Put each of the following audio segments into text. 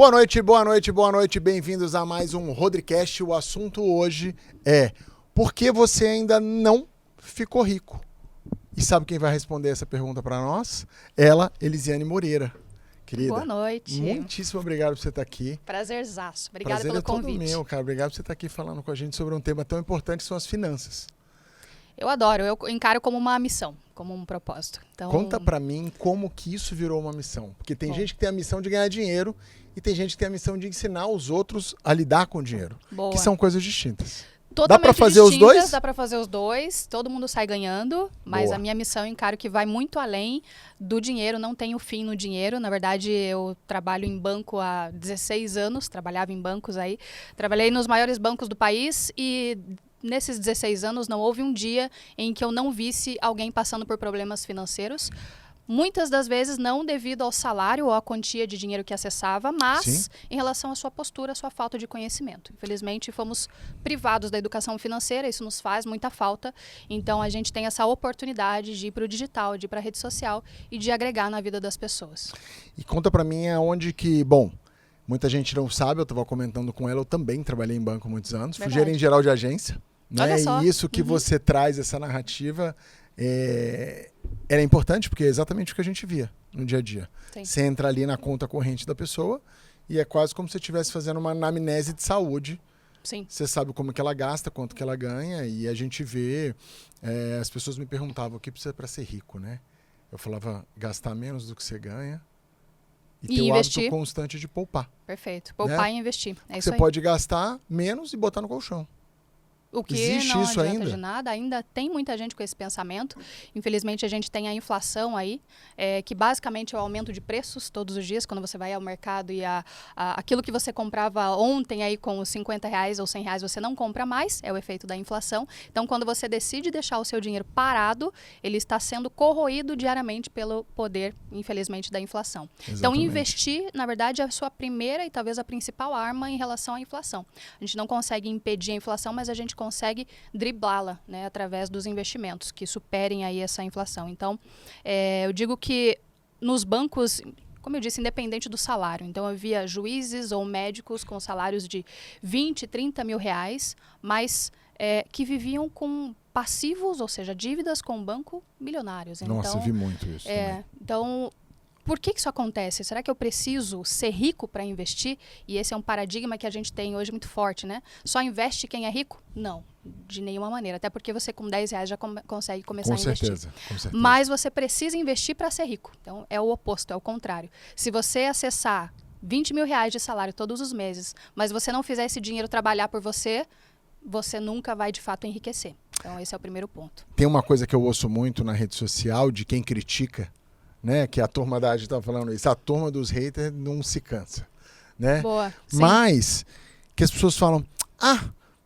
Boa noite, boa noite, boa noite. Bem-vindos a mais um Rodricast. O assunto hoje é por que você ainda não ficou rico? E sabe quem vai responder essa pergunta para nós? Ela, Elisiane Moreira. Querida, boa noite. Muitíssimo obrigado por você estar aqui. Prazerzaço. Obrigada pelo convite. convite. Todo meu, cara. Obrigado por você estar aqui falando com a gente sobre um tema tão importante que são as finanças. Eu adoro, eu encaro como uma missão, como um propósito. Então, conta pra mim como que isso virou uma missão. Porque tem gente que tem a missão de ganhar dinheiro e tem gente que tem a missão de ensinar os outros a lidar com o dinheiro. Boa. Que são coisas distintas. Totalmente dá pra fazer os dois? Dá pra fazer os dois, todo mundo sai ganhando, mas Boa. A minha missão eu encaro que vai muito além do dinheiro, não tenho fim no dinheiro. Na verdade, eu trabalho em banco há 16 anos, trabalhava em bancos aí, trabalhei nos maiores bancos do país e nesses 16 anos não houve um dia em que eu não visse alguém passando por problemas financeiros. Muitas das vezes não devido ao salário ou à quantia de dinheiro que acessava, mas Sim. em relação à sua postura, à sua falta de conhecimento. Infelizmente, fomos privados da educação financeira, isso nos faz muita falta. Então, a gente tem essa oportunidade de ir para o digital, de ir para a rede social e de agregar na vida das pessoas. E conta pra mim aonde que, bom, muita gente não sabe, eu estava comentando com ela, eu também trabalhei em banco há muitos anos, fui gerente geral de agência. Né? Olha só. E isso que você traz, essa narrativa, era importante porque é exatamente o que a gente via no dia a dia. Sim. Você entra ali na conta corrente da pessoa e é quase como se você estivesse fazendo uma anamnese de saúde. Sim. Você sabe como que ela gasta, quanto que ela ganha e a gente vê, as pessoas me perguntavam o que precisa para ser rico, né? Eu falava, gastar menos do que você ganha e ter o hábito constante de poupar. Perfeito. Poupar, né? E investir. É isso você aí. Pode gastar menos e botar no colchão. O que existe não isso adianta ainda? de nada, ainda tem muita gente com esse pensamento. Infelizmente, a gente tem a inflação aí, que basicamente é o aumento de preços todos os dias, quando você vai ao mercado e aquilo que você comprava ontem aí com os R$50 ou R$100, você não compra mais, é o efeito da inflação. Então, quando você decide deixar o seu dinheiro parado, ele está sendo corroído diariamente pelo poder, infelizmente, da inflação. Exatamente. Então, investir, na verdade, é a sua primeira e talvez a principal arma em relação à inflação. A gente não consegue impedir a inflação, mas a gente consegue driblá-la, né, através dos investimentos que superem aí essa inflação. Então, eu digo que nos bancos, como eu disse, independente do salário. Então, havia juízes ou médicos com salários de 20, 30 mil reais, mas que viviam com passivos, ou seja, dívidas com o banco milionários. Nossa, então, vi muito isso também. Então, por que isso acontece? Será que eu preciso ser rico para investir? E esse é um paradigma que a gente tem hoje muito forte, né? Só investe quem é rico? Não, de nenhuma maneira. Até porque você com R$10 já consegue começar a investir. Com certeza. Mas você precisa investir para ser rico. Então, é o oposto, é o contrário. Se você acessar R$20 mil de salário todos os meses, mas você não fizer esse dinheiro trabalhar por você, você nunca vai de fato enriquecer. Então, esse é o primeiro ponto. Tem uma coisa que eu ouço muito na rede social de quem critica, né? Que a turma da gente estava falando isso, a turma dos haters não se cansa, né? Boa. Sim. Mas que as pessoas falam,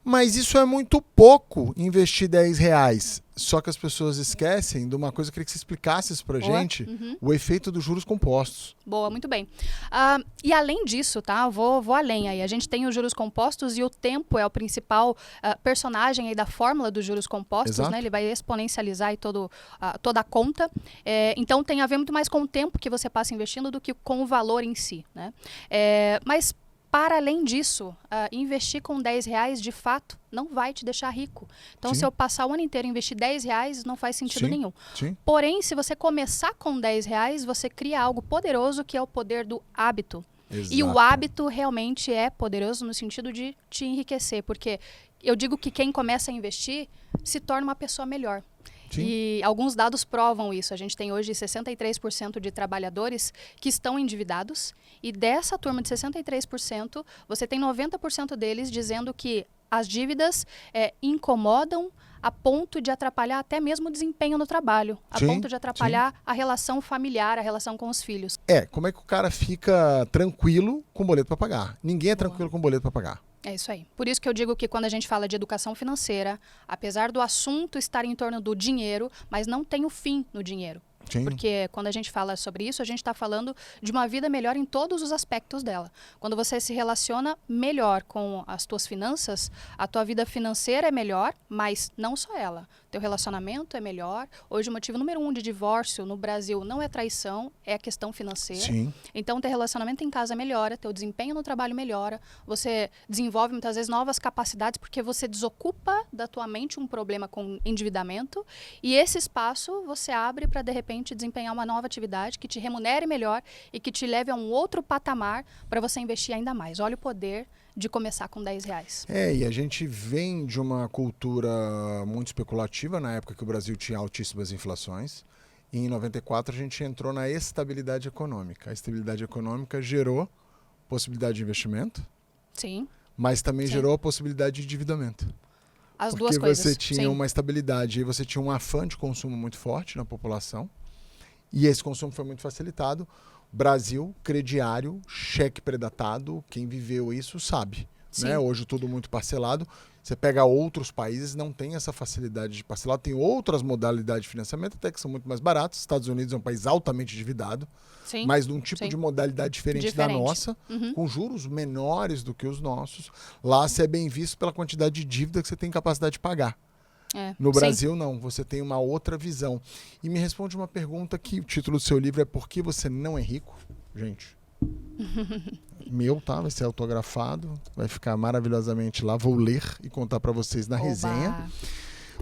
mas isso é muito pouco investir R$10. Só que as pessoas esquecem de uma coisa, eu queria que você explicasse isso pra gente, o efeito dos juros compostos. Boa, muito bem. E além disso, tá? Vou além aí. A gente tem os juros compostos e o tempo é o principal personagem aí da fórmula dos juros compostos, né? Ele vai exponencializar aí toda a conta. Então tem a ver muito mais com o tempo que você passa investindo do que com o valor em si, né? Mas para além disso, investir com R$10 de fato não vai te deixar rico. Então, Sim. se eu passar o ano inteiro e investir R$10, não faz sentido nenhum. Sim. Porém, se você começar com R$10, você cria algo poderoso que é o poder do hábito. Exato. E o hábito realmente é poderoso no sentido de te enriquecer, porque eu digo que quem começa a investir se torna uma pessoa melhor. Sim. E alguns dados provam isso. A gente tem hoje 63% de trabalhadores que estão endividados e dessa turma de 63%, você tem 90% deles dizendo que as dívidas incomodam a ponto de atrapalhar até mesmo o desempenho no trabalho, a ponto de atrapalhar a relação familiar, a relação com os filhos. Como é que o cara fica tranquilo com boleto para pagar? Ninguém é tranquilo com boleto para pagar. É isso aí. Por isso que eu digo que quando a gente fala de educação financeira, apesar do assunto estar em torno do dinheiro, mas não tem o fim no dinheiro. Sim. Porque quando a gente fala sobre isso, a gente está falando de uma vida melhor em todos os aspectos dela. Quando você se relaciona melhor com as tuas finanças, a tua vida financeira é melhor, mas não só ela. teu relacionamento é melhor. Hoje o motivo número 1 de divórcio no Brasil não é traição, é a questão financeira. Sim. Então, teu relacionamento em casa melhora, teu desempenho no trabalho melhora, você desenvolve muitas vezes novas capacidades porque você desocupa da tua mente um problema com endividamento e esse espaço você abre para, de repente, desempenhar uma nova atividade que te remunere melhor e que te leve a um outro patamar para você investir ainda mais. Olha o poder de começar com R$10. E a gente vem de uma cultura muito especulativa na época que o Brasil tinha altíssimas inflações. E em 94 a gente entrou na estabilidade econômica. A estabilidade econômica gerou possibilidade de investimento, Sim. mas também Sim. gerou a possibilidade de endividamento. As Porque duas coisas. você tinha Sim. uma estabilidade e você tinha um afã de consumo muito forte na população. E esse consumo foi muito facilitado. Brasil, crediário, cheque predatado, quem viveu isso sabe. Né? Hoje tudo muito parcelado. Você pega outros países, não tem essa facilidade de parcelado. Tem outras modalidades de financiamento, até que são muito mais baratos. Estados Unidos é um país altamente endividado, Sim. mas de um tipo Sim. de modalidade diferente da nossa, com juros menores do que os nossos. Lá você é bem visto pela quantidade de dívida que você tem capacidade de pagar. No Brasil, não. Você tem uma outra visão. E me responde uma pergunta que o título do seu livro é Por que você não é rico? Gente, meu, tá? Vai ser autografado. Vai ficar maravilhosamente lá. Vou ler e contar para vocês na resenha.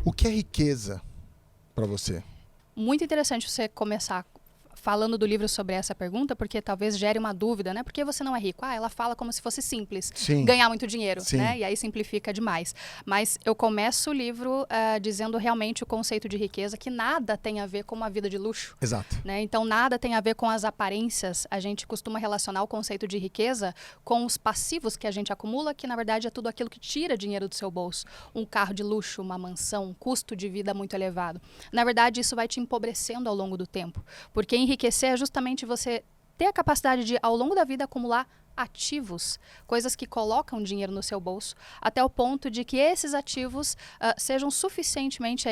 O que é riqueza para você? Muito interessante você começar falando do livro sobre essa pergunta, porque talvez gere uma dúvida, né? Por que você não é rico? Ela fala como se fosse simples, Sim. ganhar muito dinheiro, Sim. né? E aí simplifica demais. Mas eu começo o livro dizendo realmente o conceito de riqueza, que nada tem a ver com uma vida de luxo. Exato. Né? Então, nada tem a ver com as aparências. A gente costuma relacionar o conceito de riqueza com os passivos que a gente acumula, que na verdade é tudo aquilo que tira dinheiro do seu bolso. Um carro de luxo, uma mansão, um custo de vida muito elevado. Na verdade, isso vai te empobrecendo ao longo do tempo, porque enriquecer é justamente você ter a capacidade de, ao longo da vida, acumular ativos, coisas que colocam dinheiro no seu bolso, até o ponto de que esses ativos sejam suficientemente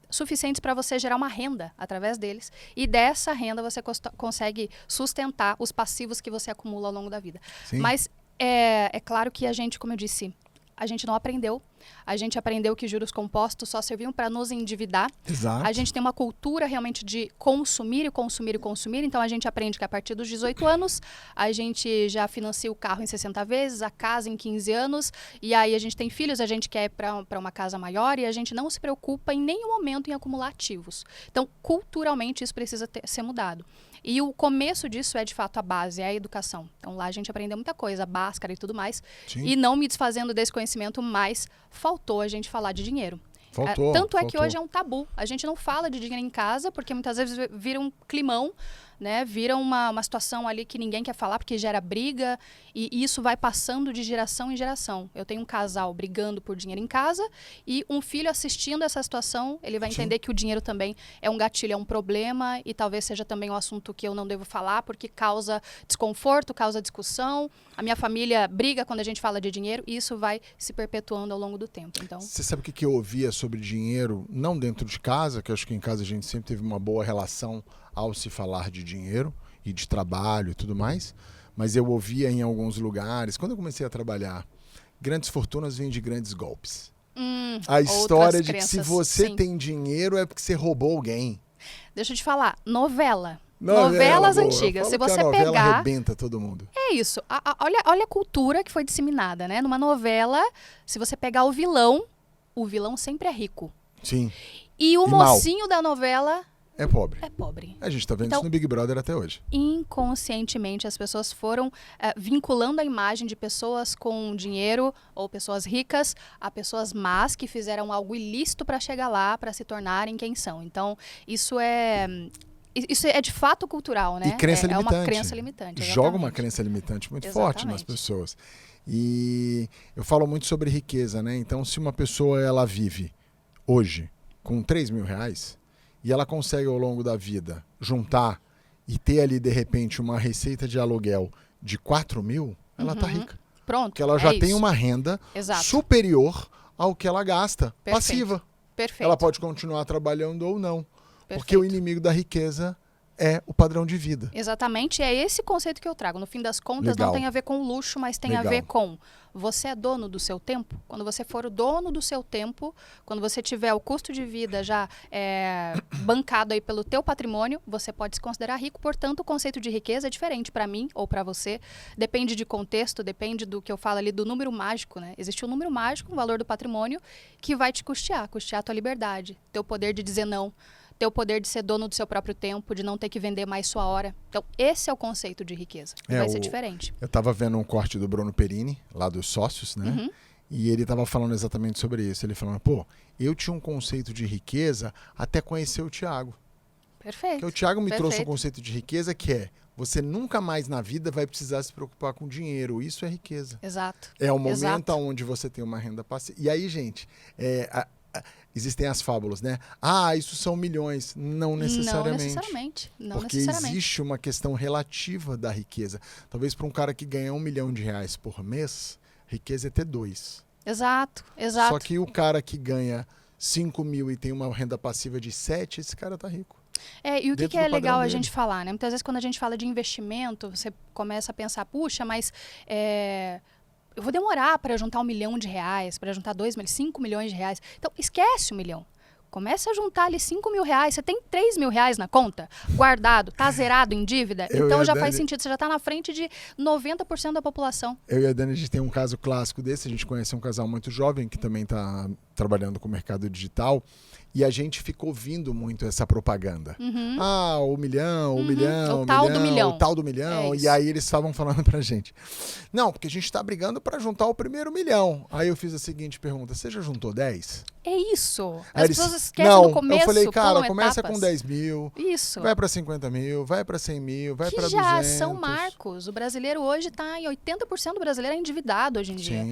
suficientes para você gerar uma renda através deles, e dessa renda você consegue sustentar os passivos que você acumula ao longo da vida. Sim. Mas é claro que a gente, como eu disse, a gente não aprendeu. A gente aprendeu que juros compostos só serviam para nos endividar. Exato. A gente tem uma cultura realmente de consumir e consumir e consumir. Então, a gente aprende que a partir dos 18 anos, a gente já financia o carro em 60 vezes, a casa em 15 anos. E aí, a gente tem filhos, a gente quer ir para uma casa maior e a gente não se preocupa em nenhum momento em acumular ativos. Então, culturalmente, isso precisa ser mudado. E o começo disso é, de fato, a base, é a educação. Então, lá a gente aprendeu muita coisa, Bhaskara e tudo mais. Sim. E não me desfazendo desse conhecimento, mas faltou a gente falar de dinheiro. Tanto é que hoje é um tabu. A gente não fala de dinheiro em casa, porque muitas vezes vira um climão, né? Vira uma situação ali que ninguém quer falar, porque gera briga, e isso vai passando de geração em geração. Eu tenho um casal brigando por dinheiro em casa, e um filho assistindo essa situação, ele vai entender que o dinheiro também é um gatilho, é um problema, e talvez seja também um assunto que eu não devo falar, porque causa desconforto, causa discussão. A minha família briga quando a gente fala de dinheiro, e isso vai se perpetuando ao longo do tempo. Então, você sabe o que eu ouvia sobre dinheiro, não dentro de casa, que eu acho que em casa a gente sempre teve uma boa relação ao se falar de dinheiro e de trabalho e tudo mais, mas eu ouvia em alguns lugares, quando eu comecei a trabalhar, grandes fortunas vêm de grandes golpes. A história de que se você tem dinheiro é porque você roubou alguém. Deixa eu te falar, novelas antigas. Se você a novela pegar, arrebenta todo mundo. É isso. Olha a cultura que foi disseminada, né? Numa novela, se você pegar o vilão sempre é rico. Sim. E o mocinho da novela é pobre. É pobre. A gente tá vendo isso no Big Brother até hoje. Inconscientemente, as pessoas foram vinculando a imagem de pessoas com dinheiro ou pessoas ricas a pessoas más que fizeram algo ilícito para chegar lá, para se tornarem quem são. Então, isso é de fato cultural, né? E crença limitante. É uma crença limitante. Exatamente. Joga uma crença limitante muito forte nas pessoas. E eu falo muito sobre riqueza, né? Então, se uma pessoa ela vive hoje com R$3.000 e ela consegue ao longo da vida juntar e ter ali de repente uma receita de aluguel de R$4.000, ela tá rica. Pronto. Porque ela já tem uma renda superior ao que ela gasta, passiva. Perfeito. Ela pode continuar trabalhando ou não. Porque o inimigo da riqueza é o padrão de vida. Exatamente, é esse conceito que eu trago. No fim das contas, Legal. não tem a ver com luxo, mas tem a ver com você é dono do seu tempo. Quando você for o dono do seu tempo, quando você tiver o custo de vida já bancado aí pelo teu patrimônio, você pode se considerar rico. Portanto, o conceito de riqueza é diferente para mim ou para você. Depende de contexto, depende do que eu falo ali do número mágico, né? Existe um número mágico, um valor do patrimônio, que vai te custear a tua liberdade, teu poder de dizer não, ter o poder de ser dono do seu próprio tempo, de não ter que vender mais sua hora. Então, esse é o conceito de riqueza. Vai ser diferente. Eu estava vendo um corte do Bruno Perini, lá dos Sócios, né? Uhum. E ele estava falando exatamente sobre isso. Ele falando, pô, eu tinha um conceito de riqueza até conhecer o Thiago. Perfeito. Porque o Thiago me trouxe um conceito de riqueza que é, você nunca mais na vida vai precisar se preocupar com dinheiro. Isso é riqueza. Exato. É o momento onde você tem uma renda passiva. E aí, gente, existem as fábulas, né? Ah, isso são milhões. Não necessariamente. Porque existe uma questão relativa da riqueza. Talvez para um cara que ganha R$1 milhão por mês, riqueza é ter 2. Exato. Só que o cara que ganha 5 mil e tem uma renda passiva de 7, esse cara tá rico. E o que é legal a gente falar, né? Muitas vezes quando a gente fala de investimento, você começa a pensar, puxa, mas eu vou demorar para juntar R$1 milhão, para juntar 2 milhões, 5 milhões de reais. Então, esquece o milhão. Começa a juntar ali R$5 mil. Você tem R$3 mil na conta, guardado, tá zerado em dívida. Então já faz sentido. Você já tá na frente de 90% da população. Eu e a Dani, a gente tem um caso clássico desse. A gente conhece um casal muito jovem que também está trabalhando com o mercado digital. E a gente ficou ouvindo muito essa propaganda. Uhum. Ah, o milhão, o milhão, o tal do milhão. O tal do milhão. E aí eles estavam falando pra gente. Não, porque a gente tá brigando pra juntar o primeiro milhão. Aí eu fiz a seguinte pergunta. Você já juntou 10? É isso. As pessoas esquecem no começo. Eu falei, cara, começa etapas. com 10 mil. Isso. Vai pra 50 mil, vai pra 100 mil, vai pra 200. Que já são marcos. O brasileiro hoje tá em 80% do brasileiro é endividado hoje em dia.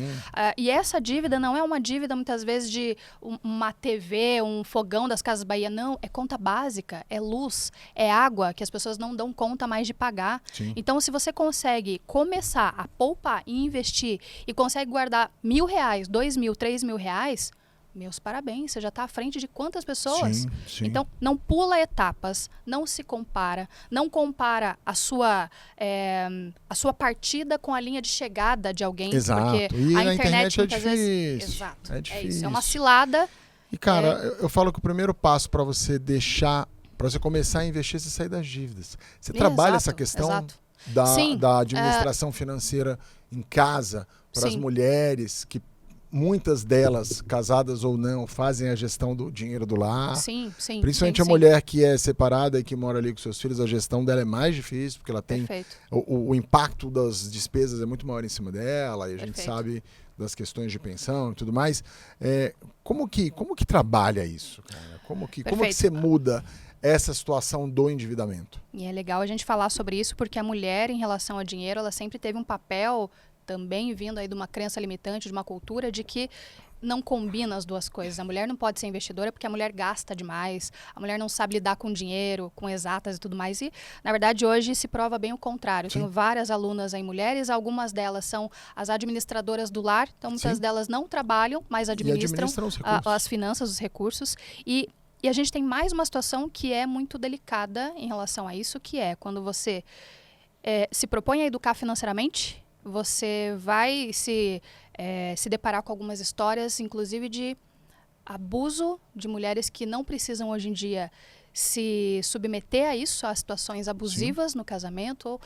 E essa dívida não é uma dívida, muitas vezes, de uma TV, um fogão das Casas Bahia. Não, é conta básica, é luz, é água, que as pessoas não dão conta mais de pagar. Sim. Então, se você consegue começar a poupar e investir e consegue guardar R$1.000, R$2.000, R$3.000, meus parabéns, você já está à frente de quantas pessoas? Sim. Então, não pula etapas, não se compara, não compara a sua partida com a linha de chegada de alguém. Exato. Porque e a na internet é muitas difícil. vezes... Exato. É difícil. É isso, é uma cilada. E, cara, eu falo que o primeiro passo para você para você começar a investir, é você sair das dívidas. Você trabalha essa questão da administração financeira em casa para as mulheres que muitas delas, casadas ou não, fazem a gestão do dinheiro do lar. Sim. Principalmente a mulher que é separada e que mora ali com seus filhos, a gestão dela é mais difícil, porque ela tem... O impacto das despesas é muito maior em cima dela, e a gente sabe das questões de pensão e tudo mais. Como que trabalha isso, cara? Como que você muda essa situação do endividamento? E é legal a gente falar sobre isso, porque a mulher, em relação ao dinheiro, ela sempre teve um papel... também vindo aí de uma crença limitante, de uma cultura de que não combina as duas coisas. A mulher não pode ser investidora porque a mulher gasta demais, a mulher não sabe lidar com dinheiro, com exatas e tudo mais. E, na verdade, hoje se prova bem o contrário. Tenho várias alunas aí mulheres, algumas delas são as administradoras do lar, então muitas delas não trabalham, mas administram as finanças, os recursos. E a gente tem mais uma situação que é muito delicada em relação a isso, que é quando você se propõe a educar financeiramente, você vai se deparar com algumas histórias, inclusive de abuso de mulheres que não precisam hoje em dia se submeter a isso, a situações abusivas no casamento,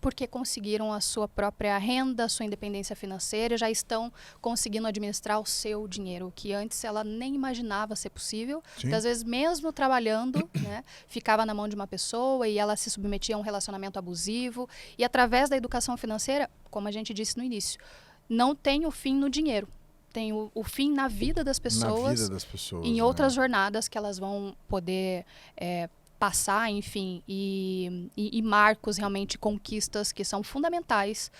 porque conseguiram a sua própria renda, a sua independência financeira, já estão conseguindo administrar o seu dinheiro, que antes ela nem imaginava ser possível. Às vezes, mesmo trabalhando, né, ficava na mão de uma pessoa e ela se submetia a um relacionamento abusivo. E através da educação financeira, como a gente disse no início, não tem o fim no dinheiro. Tem o fim na vida das pessoas, em outras jornadas que elas vão poder passar, enfim, e marcos, realmente, conquistas que são fundamentais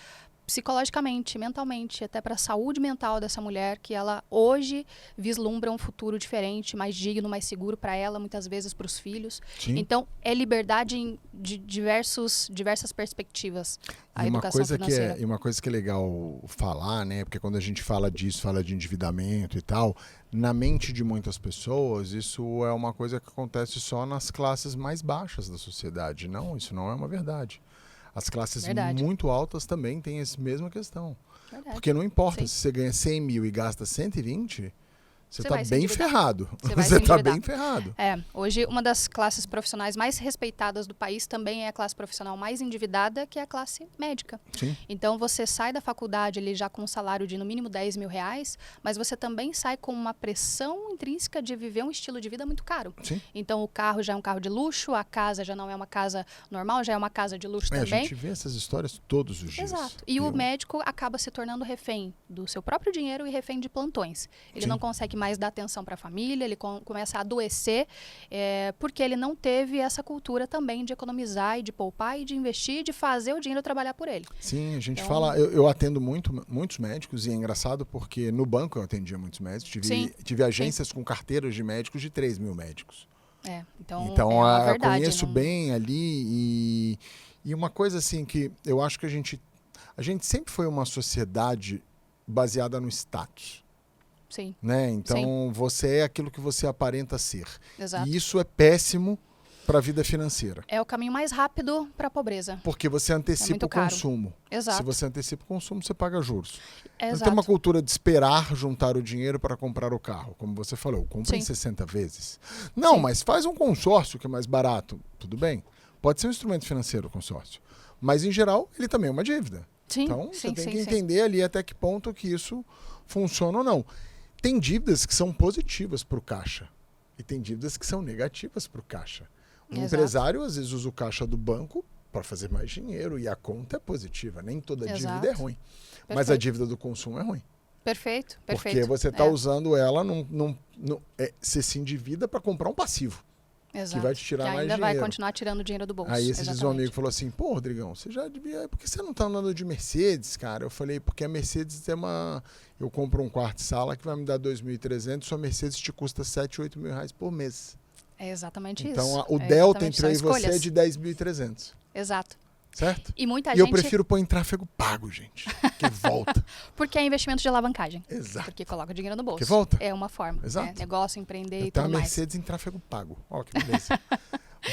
psicologicamente, mentalmente, até para a saúde mental dessa mulher, que ela hoje vislumbra um futuro diferente, mais digno, mais seguro para ela, muitas vezes para os filhos. Sim. Então, é liberdade de diversas perspectivas, a educação financeira. E uma coisa que é legal falar, né? Porque quando a gente fala disso, fala de endividamento e tal, na mente de muitas pessoas, isso é uma coisa que acontece só nas classes mais baixas da sociedade. Não, isso não é uma verdade. As classes muito altas também têm essa mesma questão. Verdade. Porque não importa Sim. se você ganha 100 mil e gasta 120, você está vai se bem endividar. ferrado. Você vai Você se está endividar. bem ferrado. Hoje uma das classes profissionais mais respeitadas do país também é a classe profissional mais endividada, que é a classe médica. Sim. Então você sai da faculdade ali já com um salário de no mínimo 10 mil reais, mas você também sai com uma pressão intrínseca de viver um estilo de vida muito caro. Sim. Então o carro já é um carro de luxo, a casa já não é uma casa normal, já é uma casa de luxo A também. gente vê essas histórias todos os dias. Exato. E o médico acaba se tornando refém do seu próprio dinheiro e refém de plantões. Ele Sim. não consegue mais dar atenção para a família, ele começa a adoecer, porque ele não teve essa cultura também de economizar e de poupar e de investir e de fazer o dinheiro trabalhar por ele. Sim, a gente Então- fala, eu atendo muitos médicos e é engraçado porque no banco eu atendia muitos médicos, Sim. tive agências com carteiras de médicos de 3 mil médicos. Então é Então, uma eu verdade. conheço não- bem ali e uma coisa assim que eu acho que a gente sempre foi uma sociedade baseada no status, Sim, né? Então, você é aquilo que você aparenta ser. exato. E isso é péssimo para a vida financeira, É o caminho mais rápido para a pobreza. porque você antecipa muito o caro. consumo. Exato. Se você antecipa o consumo, você paga juros. Não Exato. tem uma cultura de esperar juntar o dinheiro para comprar o carro. Como você falou, compra em Sim. 60 vezes. Não, Sim. mas faz um consórcio que é mais barato. Tudo bem. Pode ser um instrumento financeiro o consórcio. Mas, em geral, ele também é uma dívida. Sim, Então, sim, você tem sim, que sim. entender ali até que ponto que isso funciona ou não. Tem dívidas que são positivas para o caixa. E tem dívidas que são negativas para o caixa. Um Exato. empresário, às vezes, usa o caixa do banco para fazer mais dinheiro e a conta é positiva. Nem toda dívida Exato. é ruim. Mas a Perfeito. dívida do consumo é ruim. Perfeito, perfeito. Porque você está É, usando ela, você se endivida para comprar um passivo. exato. vai te tirar que mais ainda vai dinheiro. continuar tirando dinheiro do bolso. Aí esses dias um Exatamente. amigo falou assim, pô, Rodrigão, você já devia... Por que você não tá andando de Mercedes, cara? Eu falei, porque a Mercedes tem uma... Eu compro um quarto de sala que vai me dar 2.300, sua Mercedes te custa 7, 8 mil reais por mês. É exatamente Então, isso. o É delta exatamente, entre eu e são você é escolhas. de 10.300, Exato. certo? E muita E gente... eu prefiro pôr em tráfego pago, gente, que volta. Porque é investimento de alavancagem. Exato. Porque coloca dinheiro no bolso. Que volta. É uma forma. Exato. Né? Negócio, empreender e Tá a tudo mais. Mercedes em tráfego pago. Ó, que beleza.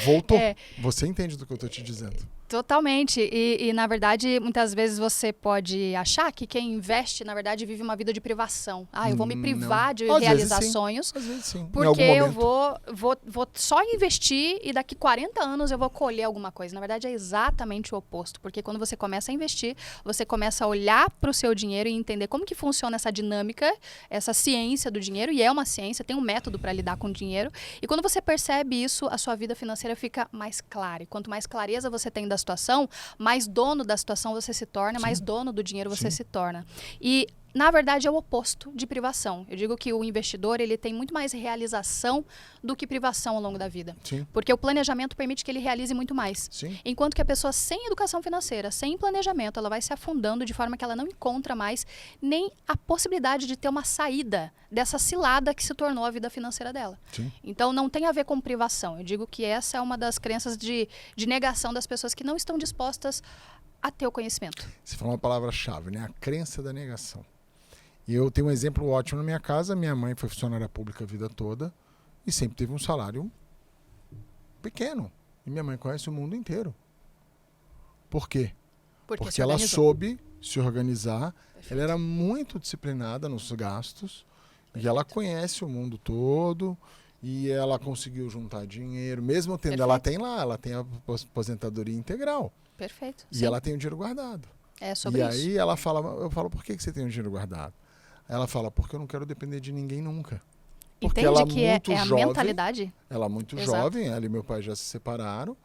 Voltou. É. Você entende do que eu tô te dizendo. Totalmente. E, na verdade, muitas vezes você pode achar que quem investe, na verdade, vive uma vida de privação. Ah, eu vou me privar Não. de Às realizar vezes sim. sonhos. Às vezes sim. Em Porque algum eu momento. vou só investir e daqui 40 anos eu vou colher alguma coisa. Na verdade, é exatamente o oposto. Porque quando você começa a investir, você começa a olhar para o seu dinheiro e entender como que funciona essa dinâmica, essa ciência do dinheiro. E é uma ciência, tem um método para lidar com o dinheiro. E quando você percebe isso, a sua vida financeira fica mais clara. E quanto mais clareza você tem da situação, mais dono da situação você se torna, Sim. mais dono do dinheiro você Sim. se torna. E na verdade é o oposto de privação. Eu digo que o investidor ele tem muito mais realização do que privação ao longo da vida. Sim. Porque o planejamento permite que ele realize muito mais. Sim. Enquanto que a pessoa sem educação financeira, sem planejamento, ela vai se afundando de forma que ela não encontra mais nem a possibilidade de ter uma saída dessa cilada que se tornou a vida financeira dela. Sim. Então não tem a ver com privação. Eu digo que essa é uma das crenças de negação das pessoas que não estão dispostas a ter o conhecimento. Você falou uma palavra-chave, né? A crença da negação. E eu tenho um exemplo ótimo na minha casa. Minha mãe foi funcionária pública a vida toda e sempre teve um salário pequeno. E minha mãe conhece o mundo inteiro. Por quê? Porque se ela organizou. soube se organizar. Ela era muito disciplinada nos gastos. E ela conhece o mundo todo. E ela conseguiu juntar dinheiro. Mesmo tendo, ela tem a aposentadoria integral. Perfeito. E Sim. ela tem o dinheiro guardado. É sobre E isso. aí ela fala, eu falo, por que você tem o dinheiro guardado? Ela fala, porque eu não quero depender de ninguém nunca. Porque Entende ela que é muito a jovem, mentalidade? ela é muito Exato. jovem, ela e meu pai já se separaram,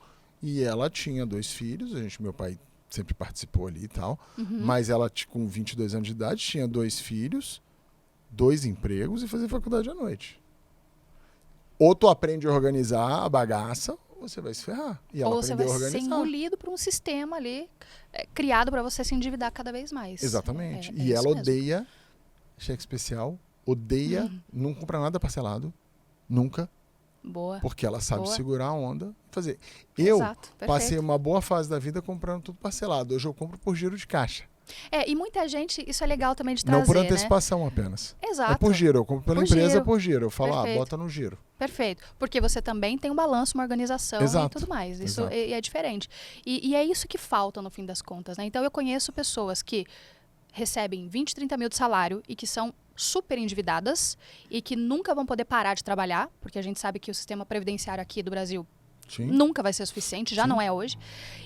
e ela tinha 2 filhos, meu pai sempre participou ali e tal, mas ela com 22 anos de idade tinha 2 filhos, 2 empregos e fazia faculdade à noite. Ou tu aprende a organizar a bagaça, você vai se ferrar. E ela Ou você vai aprendeu a ser organizar. engolido por um sistema ali criado para você se endividar cada vez mais. Exatamente. É E isso ela mesmo. odeia cheque especial, odeia, não compra nada parcelado, nunca, Boa. porque ela sabe Boa. segurar a onda. Fazer. Eu Exato, perfeito. passei uma boa fase da vida comprando tudo parcelado. Hoje eu compro por giro de caixa. E muita gente, isso é legal também de trazer, Não por né? antecipação apenas. Exato. É por giro. Eu compro pela Por empresa giro. por giro. Eu falo, Perfeito. bota no giro. Perfeito. Porque você também tem um balanço, uma organização Exato. e tudo mais. Isso Exato. é diferente. E é isso que falta no fim das contas, né? Então eu conheço pessoas que recebem 20, 30 mil de salário e que são super endividadas e que nunca vão poder parar de trabalhar, porque a gente sabe que o sistema previdenciário aqui do Brasil Sim. nunca vai ser suficiente, já Sim. não é hoje.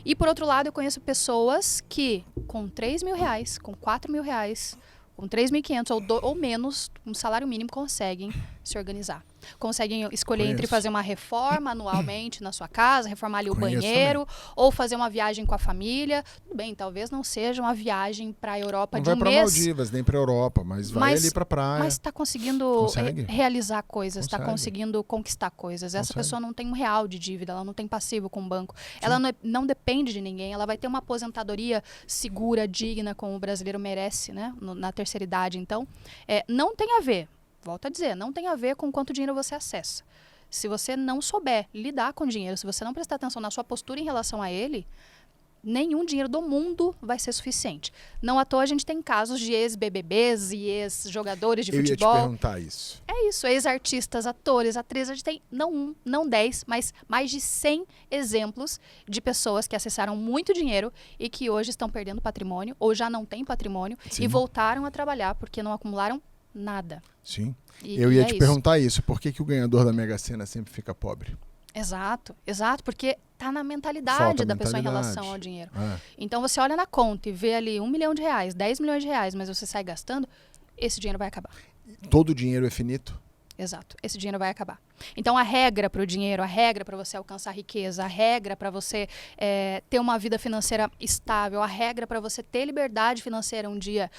E por outro lado, eu conheço pessoas que com 3 mil reais, com 4 mil reais, com 3.500 ou menos, um salário mínimo, conseguem se organizar. Conseguem escolher entre Conheço. fazer uma reforma anualmente na sua casa, reformar ali o Conheço banheiro, ou fazer uma viagem com a família. Tudo bem, talvez não seja uma viagem para a Europa Não de vai um pra mês, Maldivas, nem pra Europa, mas vai ali pra praia. mas está conseguindo Consegue. realizar coisas, está Consegue. conseguindo conquistar coisas. Essa Consegue. pessoa não tem um real de dívida, ela não tem passivo com o banco. Ela não depende de ninguém, ela vai ter uma aposentadoria segura, digna, como o brasileiro merece, né? Na terceira idade. Então, não tem a ver, volto a dizer, não tem a ver com quanto dinheiro você acessa. Se você não souber lidar com o dinheiro, se você não prestar atenção na sua postura em relação a ele, nenhum dinheiro do mundo vai ser suficiente. Não à toa a gente tem casos de ex-BBBs e ex-jogadores de Eu ia te futebol. perguntar isso. É isso, ex-artistas, atores, atrizes. A gente tem não um, não 10, mas mais de 100 exemplos de pessoas que acessaram muito dinheiro e que hoje estão perdendo patrimônio ou já não têm patrimônio Sim. e voltaram a trabalhar porque não acumularam nada. Sim. E Eu ia é te isso. perguntar isso. Por que o ganhador da Mega Sena sempre fica pobre? Exato, porque tá na mentalidade Falta da pessoa em mentalidade. relação ao dinheiro. É. Então você olha na conta e vê ali 1 milhão de reais, 10 milhões de reais, mas você sai gastando, esse dinheiro vai acabar. Todo dinheiro é finito? Exato, esse dinheiro vai acabar. Então a regra para o dinheiro, a regra para você alcançar riqueza, a regra para você ter uma vida financeira estável, a regra para você ter liberdade financeira um dia,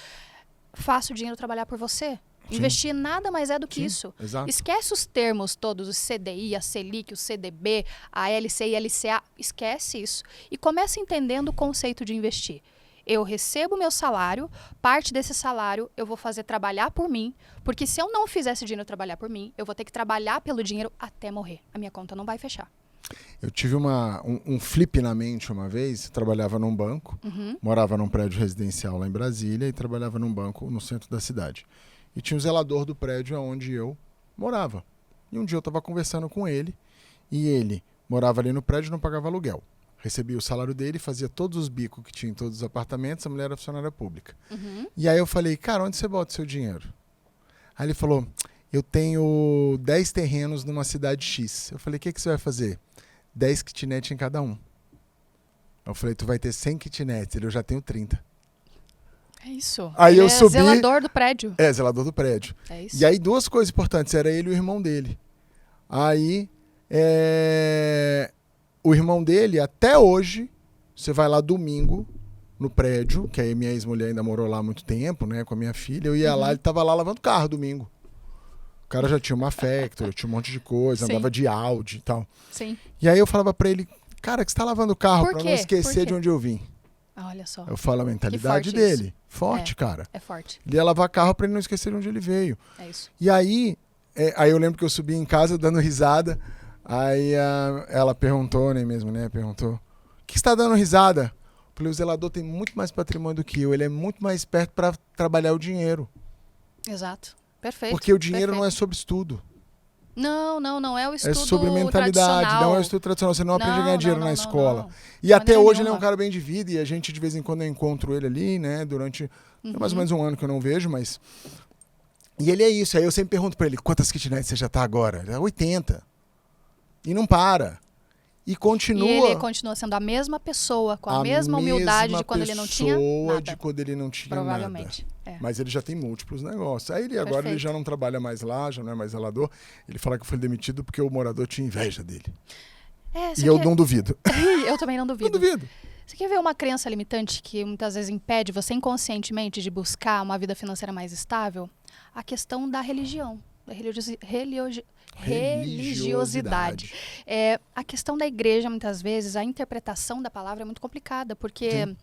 faça o dinheiro trabalhar por você. Sim. Investir nada mais é do que Sim, isso. exato. Esquece os termos todos, o CDI, a Selic, o CDB, a LCI, a LCA. Esquece isso. E começa entendendo o conceito de investir. Eu recebo meu salário, parte desse salário eu vou fazer trabalhar por mim, porque se eu não fizer esse dinheiro trabalhar por mim, eu vou ter que trabalhar pelo dinheiro até morrer. A minha conta não vai fechar. Eu tive um flip na mente uma vez. Trabalhava num banco, morava num prédio residencial lá em Brasília e trabalhava num banco no centro da cidade. E tinha um zelador do prédio onde eu morava. E um dia eu estava conversando com ele e ele morava ali no prédio e não pagava aluguel. Recebia o salário dele, fazia todos os bicos que tinha em todos os apartamentos, a mulher era funcionária pública. E aí eu falei, cara, onde você bota o seu dinheiro? Aí ele falou, eu tenho 10 terrenos numa cidade X. Eu falei, o que você vai fazer? 10 kitnets em cada um. Eu falei, tu vai ter 100 kitnets, eu já tenho 30. É isso. Aí Ele eu é subi- zelador do prédio. É, zelador do prédio. É isso. E aí duas coisas importantes, era ele e o irmão dele. Aí, o irmão dele, até hoje, você vai lá domingo no prédio, que aí minha ex-mulher ainda morou lá há muito tempo, né, com a minha filha, eu ia lá, ele tava lá lavando carro domingo. O cara já tinha uma Factor, tinha um monte de coisa, Sim. andava de Audi e tal. Sim. E aí eu falava pra ele, cara, que você tá lavando o carro Por pra quê? não Por esquecer quê? de onde eu vim. Olha só. Eu falo a mentalidade forte dele. Forte, cara. É forte. Ele ia lavar carro pra ele não esquecer de onde ele veio. É isso. E aí, aí eu lembro que eu subi em casa dando risada. Aí ela perguntou, nem mesmo, né? Perguntou, o que você tá dando risada? Eu falei, o zelador tem muito mais patrimônio do que eu. Ele é muito mais esperto pra trabalhar o dinheiro. Exato. Perfeito. Porque o dinheiro não é perfeito. sobre estudo. Não é o estudo É sobre mentalidade. tradicional. Não é o estudo tradicional. Você não aprende a ganhar dinheiro na escola. não. E De até maneira hoje ele é um nenhuma. cara bem de vida. E a gente, de vez em quando, eu encontro ele ali, né? Durante mais ou menos um ano que eu não vejo, mas... E ele é isso. Aí eu sempre pergunto pra ele, quantas kitnets você já tá agora? Ele é 80. E não para. E continua... E ele continua sendo a mesma pessoa, com a mesma humildade de quando ele não tinha nada. de quando ele não tinha Provavelmente. nada. Mas ele já tem múltiplos negócios. Aí ele agora ele já não trabalha mais lá, já não é mais zelador. Ele fala que foi demitido porque o morador tinha inveja dele. E eu não duvido. Eu também não Não duvido. duvido. Você quer ver uma crença limitante que muitas vezes impede você inconscientemente de buscar uma vida financeira mais estável? A questão da religião. religiosidade. A questão da igreja, muitas vezes, a interpretação da palavra é muito complicada, porque,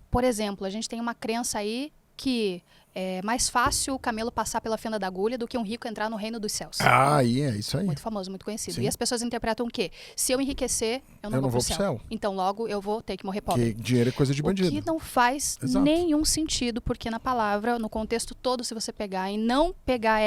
por exemplo, a gente tem uma crença aí que é mais fácil o camelo passar pela fenda da agulha do que um rico entrar no reino dos céus. Ah, é isso aí. Muito famoso, muito conhecido. Sim. E as pessoas interpretam o quê? Se eu enriquecer, eu não vou pro céu. Então, logo, eu vou ter que morrer pobre. Que dinheiro é coisa de bandido. O que não faz nenhum sentido, porque na palavra, no contexto todo, se você pegar e não pegar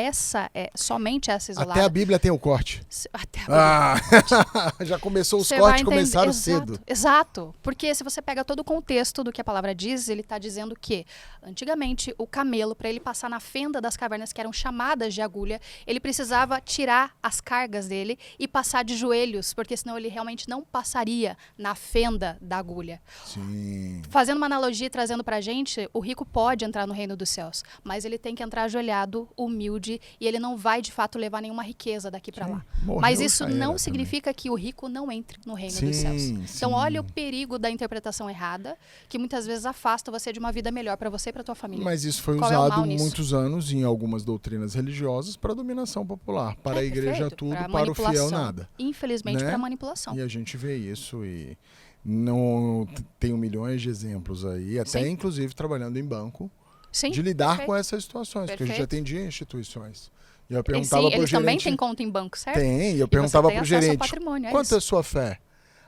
somente essa isolada... Até a Bíblia tem o corte. Até a Bíblia. Já começou, os cortes começaram cedo. Exato. Porque se você pega todo o contexto do que a palavra diz, ele está dizendo que, antigamente, o camelo, para ele passar na fenda das cavernas, que eram chamadas de agulha, ele precisava tirar as cargas dele e passar de joelhos, porque senão ele realmente não passaria na fenda da agulha. Sim. Fazendo uma analogia e trazendo pra gente, o rico pode entrar no reino dos céus, mas ele tem que entrar ajoelhado, humilde, e ele não vai, de fato, levar nenhuma riqueza daqui para lá. Mas isso não significa que o rico não entre no reino dos céus. Então, olha o perigo da interpretação errada, que muitas vezes afasta você de uma vida melhor para você e para tua família. Mas isso foi usado muitos anos em algumas doutrinas religiosas para dominação popular. Para a igreja tudo, para o fiel nada. Infelizmente, para manipulação. E a gente vê isso e não tenho milhões de exemplos aí, até inclusive trabalhando em banco, de lidar com essas situações, porque a gente atendia instituições. E eu perguntava pro eles gerente, também têm conta em banco, certo? Tem, e eu perguntava pro gerente, patrimônio, quanto é a sua fé?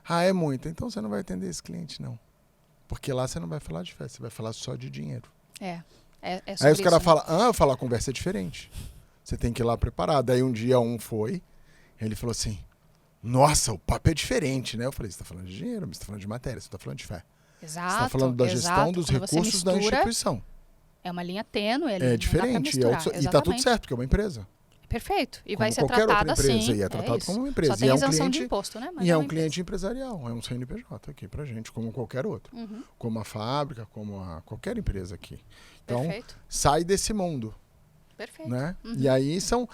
Ah, é muito. Então você não vai atender esse cliente, não. Porque lá você não vai falar de fé, você vai falar só de dinheiro. Aí os caras falam, eu falo, a conversa é diferente. Você tem que ir lá preparado. Aí um dia foi, ele falou assim, nossa, o papo é diferente, né? Eu falei, você está falando de dinheiro, mas você está falando de matéria, você está falando de fé. Exato. Você está falando da gestão dos recursos da instituição. É uma linha tênue. É diferente. E está tudo certo, porque é uma empresa. Perfeito. E como vai ser qualquer tratado outra empresa, assim. E é tratado como uma empresa. Só tem isenção de imposto, né? Mas e é um cliente empresarial, é um CNPJ aqui pra gente, como qualquer outro. Como a fábrica, como qualquer empresa aqui. Então, sai desse mundo. Perfeito. Né? E aí são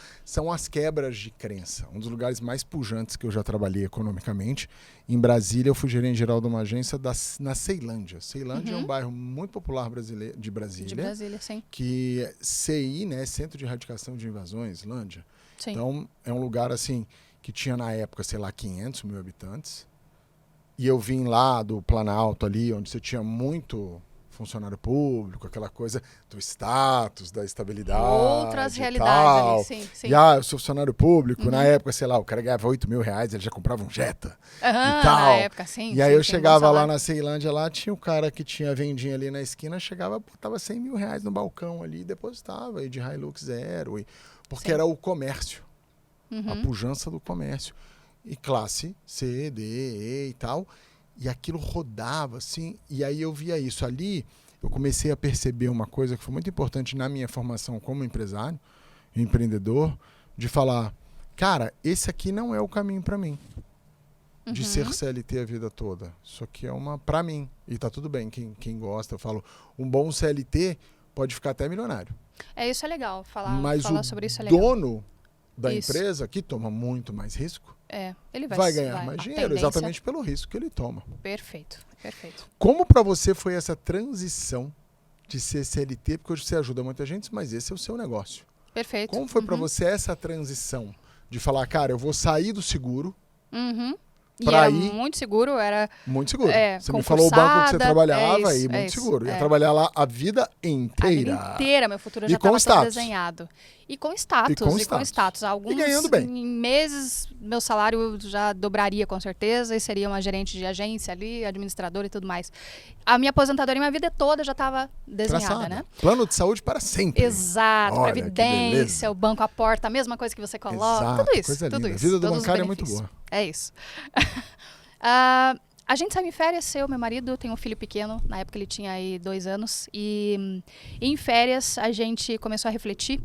as quebras de crença. Um dos lugares mais pujantes que eu já trabalhei economicamente. Em Brasília, eu fui gerente geral de uma agência na Ceilândia. Ceilândia é um bairro muito popular de Brasília. De Brasília, sim. Que é CI, né? Centro de Erradicação de Invasões, Islândia. Sim. Então, é um lugar assim que tinha na época, sei lá, 500 mil habitantes. E eu vim lá do Planalto ali, onde você tinha muito funcionário público, aquela coisa do status, da estabilidade. Outras realidades ali, sim. E eu sou funcionário público, na época, sei lá, o cara ganhava 8 mil reais, ele já comprava um Jetta e tal. Na época, sim. E aí eu chegava lá na Ceilândia, lá tinha o cara que tinha vendinha ali na esquina, chegava, botava 100 mil reais no balcão ali e depositava, e de Hilux zero, porque era o comércio, a pujança do comércio. E classe C, D, E e tal. E aquilo rodava, assim, e aí eu via isso. Ali, eu comecei a perceber uma coisa que foi muito importante na minha formação como empresário, empreendedor, de falar, cara, esse aqui não é o caminho para mim, de ser CLT a vida toda. Isso aqui é pra mim, e tá tudo bem, quem gosta, eu falo, um bom CLT pode ficar até milionário. Isso é legal, mas falar sobre isso é legal. Dono da empresa, que toma muito mais risco, ele vai ganhar mais dinheiro, exatamente pelo risco que ele toma. Perfeito. Como para você foi essa transição de ser CLT? Porque hoje você ajuda muita gente, mas esse é o seu negócio. Perfeito. Como foi para você essa transição de falar, cara, eu vou sair do seguro E era muito seguro, era... Muito seguro. Você me falou o banco que você trabalhava e muito seguro. Ia trabalhar lá a vida inteira. A vida inteira, meu futuro já estava todo desenhado. E com status. Alguns ganhando bem. Em meses, meu salário já dobraria com certeza e seria uma gerente de agência ali, administradora e tudo mais. A minha aposentadoria, minha vida toda já estava desenhada, né? Plano de saúde para sempre. Exato, previdência, o banco à porta, a mesma coisa que você coloca. Exato, tudo isso. Coisa tudo linda. isso. A vida do bancário é muito boa. É isso. A gente saiu em férias, meu marido tem um filho pequeno, na época ele tinha aí 2 anos, e em férias a gente começou a refletir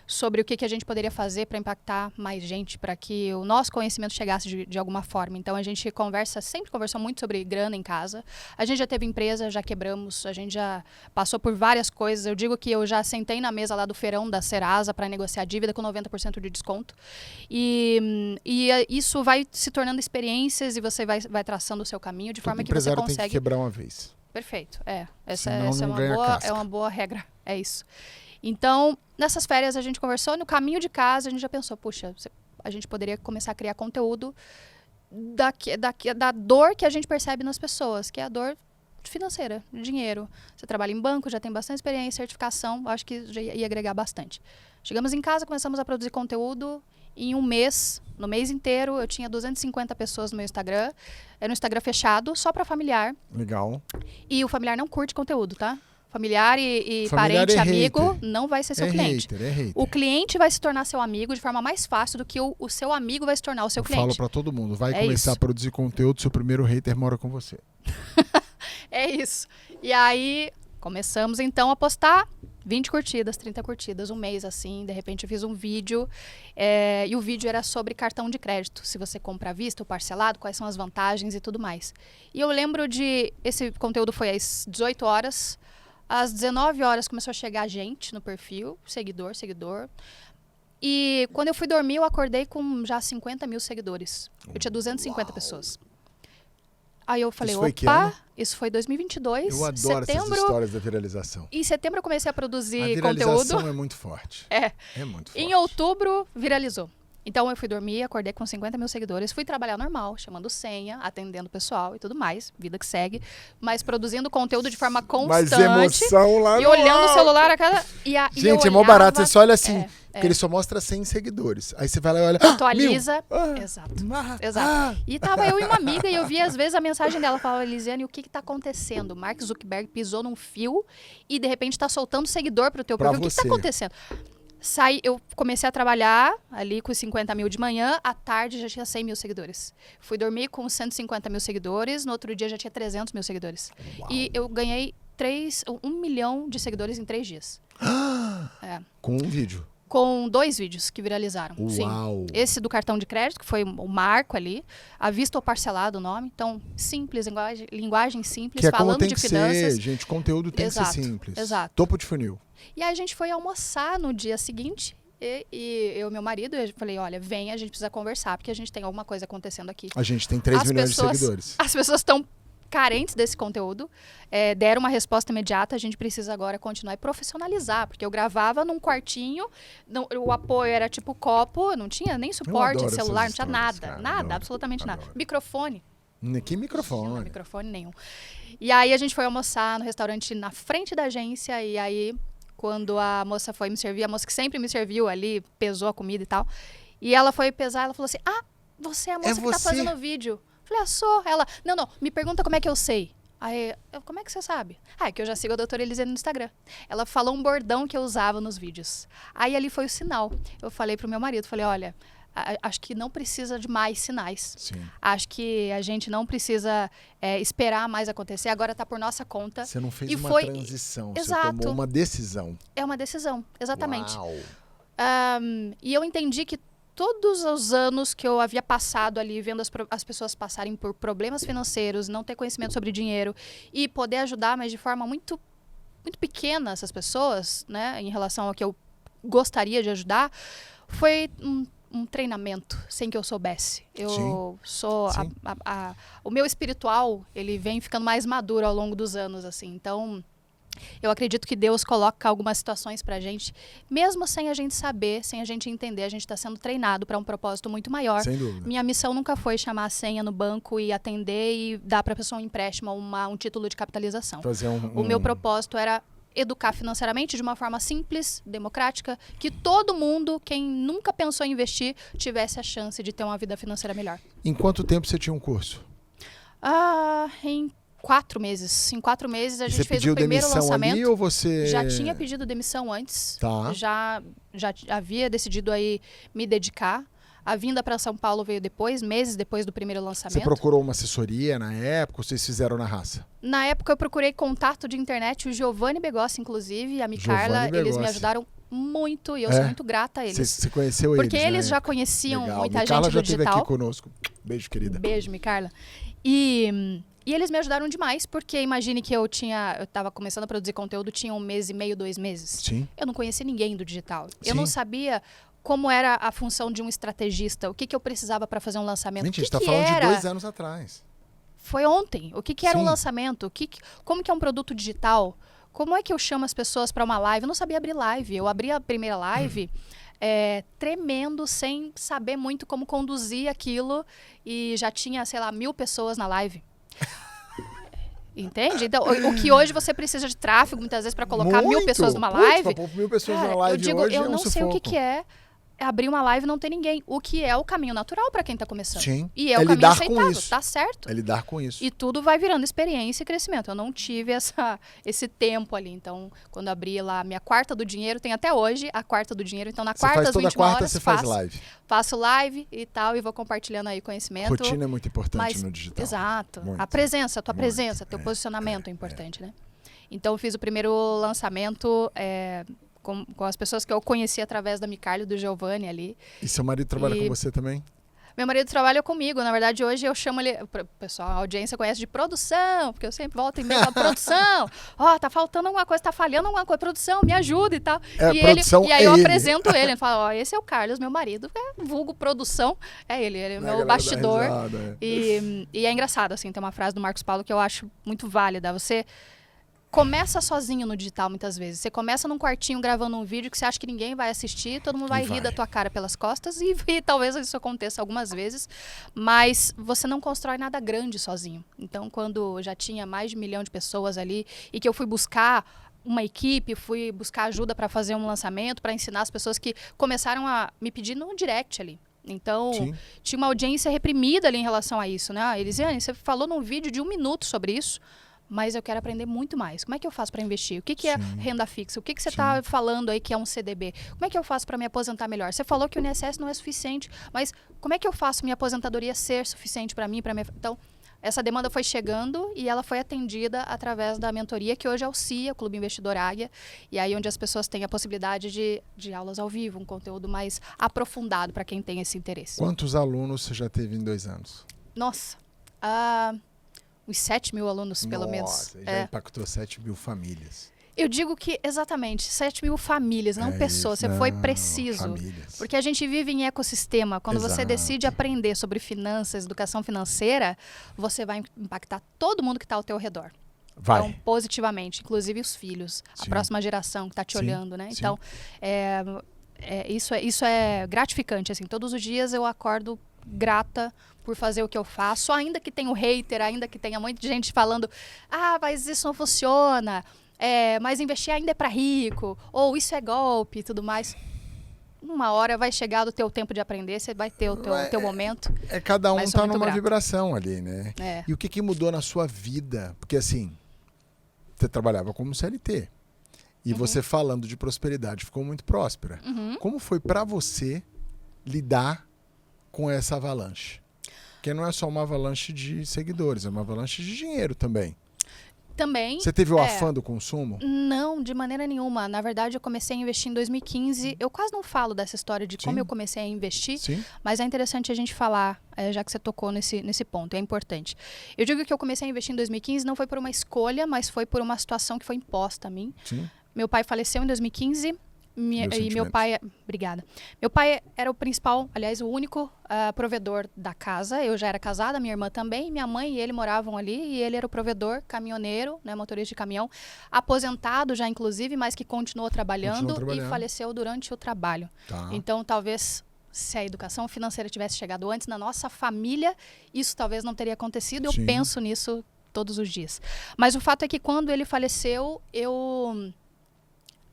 sobre o que a gente poderia fazer para impactar mais gente, para que o nosso conhecimento chegasse de alguma forma. Então a gente sempre conversou muito sobre grana em casa. A gente já teve empresa, já quebramos, a gente já passou por várias coisas. Eu digo que eu já sentei na mesa lá do feirão da Serasa para negociar dívida com 90% de desconto. E isso vai se tornando experiências e você vai traçando o seu caminho de forma que você consegue... tem que quebrar uma vez. Perfeito, essa Senão é uma boa regra, é isso. Então, nessas férias a gente conversou, no caminho de casa a gente já pensou, puxa, a gente poderia começar a criar conteúdo da dor que a gente percebe nas pessoas, que é a dor financeira, dinheiro. Você trabalha em banco, já tem bastante experiência, certificação, acho que já ia agregar bastante. Chegamos em casa, começamos a produzir conteúdo. Em um mês, no mês inteiro, eu tinha 250 pessoas no meu Instagram. Era um Instagram fechado, só para familiar. Legal. E o familiar não curte conteúdo, tá? Familiar e Familiar parente, é amigo, hater. não vai ser seu cliente. É hater. O cliente vai se tornar seu amigo de forma mais fácil do que o seu amigo vai se tornar o seu Eu cliente. falo pra todo mundo, vai É começar isso. a produzir conteúdo, seu primeiro hater mora com você. É isso. E aí, começamos então a postar 20 curtidas, 30 curtidas, um mês assim. De repente eu fiz um vídeo e o vídeo era sobre cartão de crédito. Se você compra à vista ou parcelado, quais são as vantagens e tudo mais. E eu lembro esse conteúdo foi às 18 horas. Às 19 horas começou a chegar gente no perfil, seguidor. E quando eu fui dormir, eu acordei com já 50 mil seguidores. Eu tinha 250 pessoas. Aí eu falei, Isso foi que opa, ano? isso foi 2022, Eu adoro setembro. essas histórias da viralização. Em setembro eu comecei a A produzir viralização conteúdo. é muito forte. É. É muito forte. Em outubro, viralizou. Então eu fui dormir, acordei com 50 mil seguidores, fui trabalhar normal, chamando senha, atendendo o pessoal e tudo mais, vida que segue, mas produzindo conteúdo de forma Mas constante. emoção lá E no olhando o alto. celular a cada... E Gente, é mó olhava- barato. Você só olha assim, É, porque ele só mostra 100 seguidores. Aí você vai lá e olha. atualiza. Ah, Exato. ah, Exato. ah. E tava eu e uma amiga e eu via às vezes a mensagem dela, falava, Elisiane, o que tá acontecendo? Mark Zuckerberg pisou num fio e de repente tá soltando seguidor pro teu Pra perfil. O que tá você. acontecendo? Eu comecei a trabalhar ali com 50 mil de manhã, à tarde já tinha 100 mil seguidores. Fui dormir com 150 mil seguidores, no outro dia já tinha 300 mil seguidores. Uau. E eu ganhei 1 milhão de seguidores em 3 dias. É. Com um vídeo. Com 2 vídeos que viralizaram. Sim. Uau. Esse do cartão de crédito, que foi o marco ali. À vista ou parcelado o nome. Então, simples, linguagem simples, Que é como falando tem de que finanças. ser, gente. Conteúdo tem Exato, que ser simples. exato. Topo de funil. E aí a gente foi almoçar no dia seguinte. E eu e meu marido, eu falei, olha, vem, a gente precisa conversar, porque a gente tem alguma coisa acontecendo aqui. A gente tem 3 milhões de seguidores. As pessoas estão carentes desse conteúdo, deram uma resposta imediata, a gente precisa agora continuar e profissionalizar, porque eu gravava num quartinho, o apoio era tipo copo, não tinha nem suporte de adoro celular, não essas tinha histórias, nada, cara, nada, adoro, absolutamente nada. adoro. Microfone. Que Não microfone. tinha microfone nenhum. E aí a gente foi almoçar no restaurante na frente da agência, e aí quando a moça foi me servir, a moça que sempre me serviu ali, pesou a comida e tal, e ela foi pesar, ela falou assim, você é a moça que tá você? fazendo o vídeo. Falei, sou. Ela, não, me pergunta como é que eu sei. Aí, como é que você sabe? É que eu já sigo a doutora Elisiane no Instagram. Ela falou um bordão que eu usava nos vídeos. Aí ali foi o sinal. Eu falei pro meu marido, falei, olha, acho que não precisa de mais sinais. Sim. Acho que a gente não precisa esperar mais acontecer, agora tá por nossa conta. Você não fez E uma foi- transição, Exato. você tomou uma decisão. É uma decisão, exatamente. Uau. E eu entendi que todos os anos que eu havia passado ali, vendo as pessoas passarem por problemas financeiros, não ter conhecimento sobre dinheiro e poder ajudar, mas de forma muito, muito pequena essas pessoas, né, em relação ao que eu gostaria de ajudar, foi um treinamento sem que eu soubesse. Eu sou Sim. o meu espiritual, ele vem ficando mais maduro ao longo dos anos, assim. Então, eu acredito que Deus coloca algumas situações pra gente, mesmo sem a gente saber, sem a gente entender, a gente está sendo treinado para um propósito muito maior. Sem dúvida. Minha missão nunca foi chamar a senha no banco e atender e dar para a pessoa um empréstimo ou um título de capitalização. Fazer O meu propósito era educar financeiramente de uma forma simples, democrática, que todo mundo, quem nunca pensou em investir, tivesse a chance de ter uma vida financeira melhor. Em quanto tempo você tinha um curso? Em 4 meses. Em 4 meses a E gente você fez pediu o primeiro demissão lançamento. ali ou você... Já tinha pedido demissão antes. Tá. Já havia decidido aí me dedicar. A vinda para São Paulo veio depois, meses depois do primeiro lançamento. Você procurou uma assessoria na época ou vocês fizeram na raça? Na época eu procurei contato de internet, o Giovanni Begossi, inclusive, e a Micarla, Giovanni eles me Begossi. ajudaram muito e eu sou muito grata a eles. Você conheceu Porque eles, eles né? já conheciam Legal. muita Micarla gente já do esteve digital. aqui conosco. Beijo, querida. Beijo, Micarla. E eles me ajudaram demais, porque imagine que eu estava começando a produzir conteúdo, tinha 1 mês e meio, 2 meses. Sim. Eu não conhecia ninguém do digital. Eu Sim. não sabia como era a função de um estrategista, o que eu precisava para fazer um lançamento. Gente, a o gente tá que falando de era... 2 anos atrás. Foi ontem. O que era um Sim. lançamento? Como que é um produto digital? como é que eu chamo as pessoas para uma live? Eu não sabia abrir live. Eu abri a primeira live tremendo, sem saber muito como conduzir aquilo. E já tinha, sei lá, 1000 pessoas na live. Entende? Então, o que hoje você precisa de tráfego, muitas vezes, para colocar 1000 pessoas numa live. Pra pôr 1000 pessoas na live eu digo, hoje eu não sei o que é abrir uma live e não ter ninguém. O que é o caminho natural para quem está começando. Sim. E é o caminho aceitável, isso. tá certo. É lidar com isso. E tudo vai virando experiência e crescimento. Eu não tive esse tempo ali. Então, quando abri lá minha quarta do dinheiro, tem até hoje a quarta do dinheiro. Então, na quarta às 21 horas, você faz live. Faço live e tal, e vou compartilhando aí conhecimento. Rotina é muito importante no digital. Exato. Muito. A presença, a tua presença, teu posicionamento é importante, né? Então, eu fiz o primeiro lançamento com as pessoas que eu conheci através da Micali, do Giovanni ali. E seu marido trabalha com você também? Meu marido trabalha comigo. Na verdade, hoje eu chamo ele... Pessoal, a audiência conhece de produção, porque eu sempre volto e meio falo, produção, tá faltando alguma coisa, tá falhando alguma coisa, produção, me ajuda e tal. E aí eu apresento ele falo, esse é o Carlos, meu marido, vulgo produção, ele é meu bastidor. E é engraçado, assim, tem uma frase do Marcos Paulo que eu acho muito válida. Você começa sozinho no digital, muitas vezes. Você começa num quartinho gravando um vídeo que você acha que ninguém vai assistir, todo mundo vai rir da tua cara pelas costas e talvez isso aconteça algumas vezes, mas você não constrói nada grande sozinho. Então, quando já tinha mais de 1 milhão de pessoas ali e que eu fui buscar uma equipe, fui buscar ajuda para fazer um lançamento, para ensinar as pessoas que começaram a me pedir no direct ali. Então, tinha uma audiência reprimida ali em relação a isso, né? Elisiane, você falou num vídeo de 1 minuto sobre isso, mas eu quero aprender muito mais. Como é que eu faço para investir? O que é renda fixa? O que você está falando aí que é um CDB? Como é que eu faço para me aposentar melhor? Você falou que o INSS não é suficiente, mas como é que eu faço minha aposentadoria ser suficiente para mim? Então, essa demanda foi chegando e ela foi atendida através da mentoria, que hoje é o CIA, o Clube Investidor Águia, e aí onde as pessoas têm a possibilidade de aulas ao vivo, um conteúdo mais aprofundado para quem tem esse interesse. Quantos alunos você já teve em 2 anos? Nossa, uns 7.000 alunos, pelo menos. Já impactou 7.000 famílias. Eu digo que, exatamente, 7.000 famílias, não pessoas. Você foi preciso. Famílias. Porque a gente vive em ecossistema. Quando você decide aprender sobre finanças, educação financeira, você vai impactar todo mundo que está ao teu redor. Vai. Então, positivamente, inclusive os filhos, a próxima geração que está te olhando, né? Então, isso é gratificante. Assim, todos os dias eu acordo grata por fazer o que eu faço, ainda que tenha o hater, ainda que tenha muita gente falando, mas isso não funciona, mas investir ainda é para rico, ou isso é golpe e tudo mais. Uma hora vai chegar do teu tempo de aprender, você vai ter o teu momento. Cada um tá numa vibração ali, né? E o que mudou na sua vida? Porque assim, você trabalhava como CLT, e você falando de prosperidade ficou muito próspera. Como foi para você lidar com essa avalanche? Porque não é só uma avalanche de seguidores, é uma avalanche de dinheiro também. Também. Você teve o afã do consumo? Não, de maneira nenhuma. Na verdade, eu comecei a investir em 2015. Eu quase não falo dessa história de como eu comecei a investir, mas é interessante a gente falar, já que você tocou nesse ponto, é importante. Eu digo que eu comecei a investir em 2015 não foi por uma escolha, mas foi por uma situação que foi imposta a mim. Meu pai faleceu em 2015. E meu pai... Obrigada. Meu pai era o principal, aliás, o único provedor da casa. Eu já era casada, minha irmã também. Minha mãe e ele moravam ali e ele era o provedor, caminhoneiro, né, motorista de caminhão, aposentado já, inclusive, mas que continuou trabalhando e faleceu durante o trabalho. Então, talvez, se a educação financeira tivesse chegado antes na nossa família, isso talvez não teria acontecido. Eu penso nisso todos os dias. Mas o fato é que quando ele faleceu,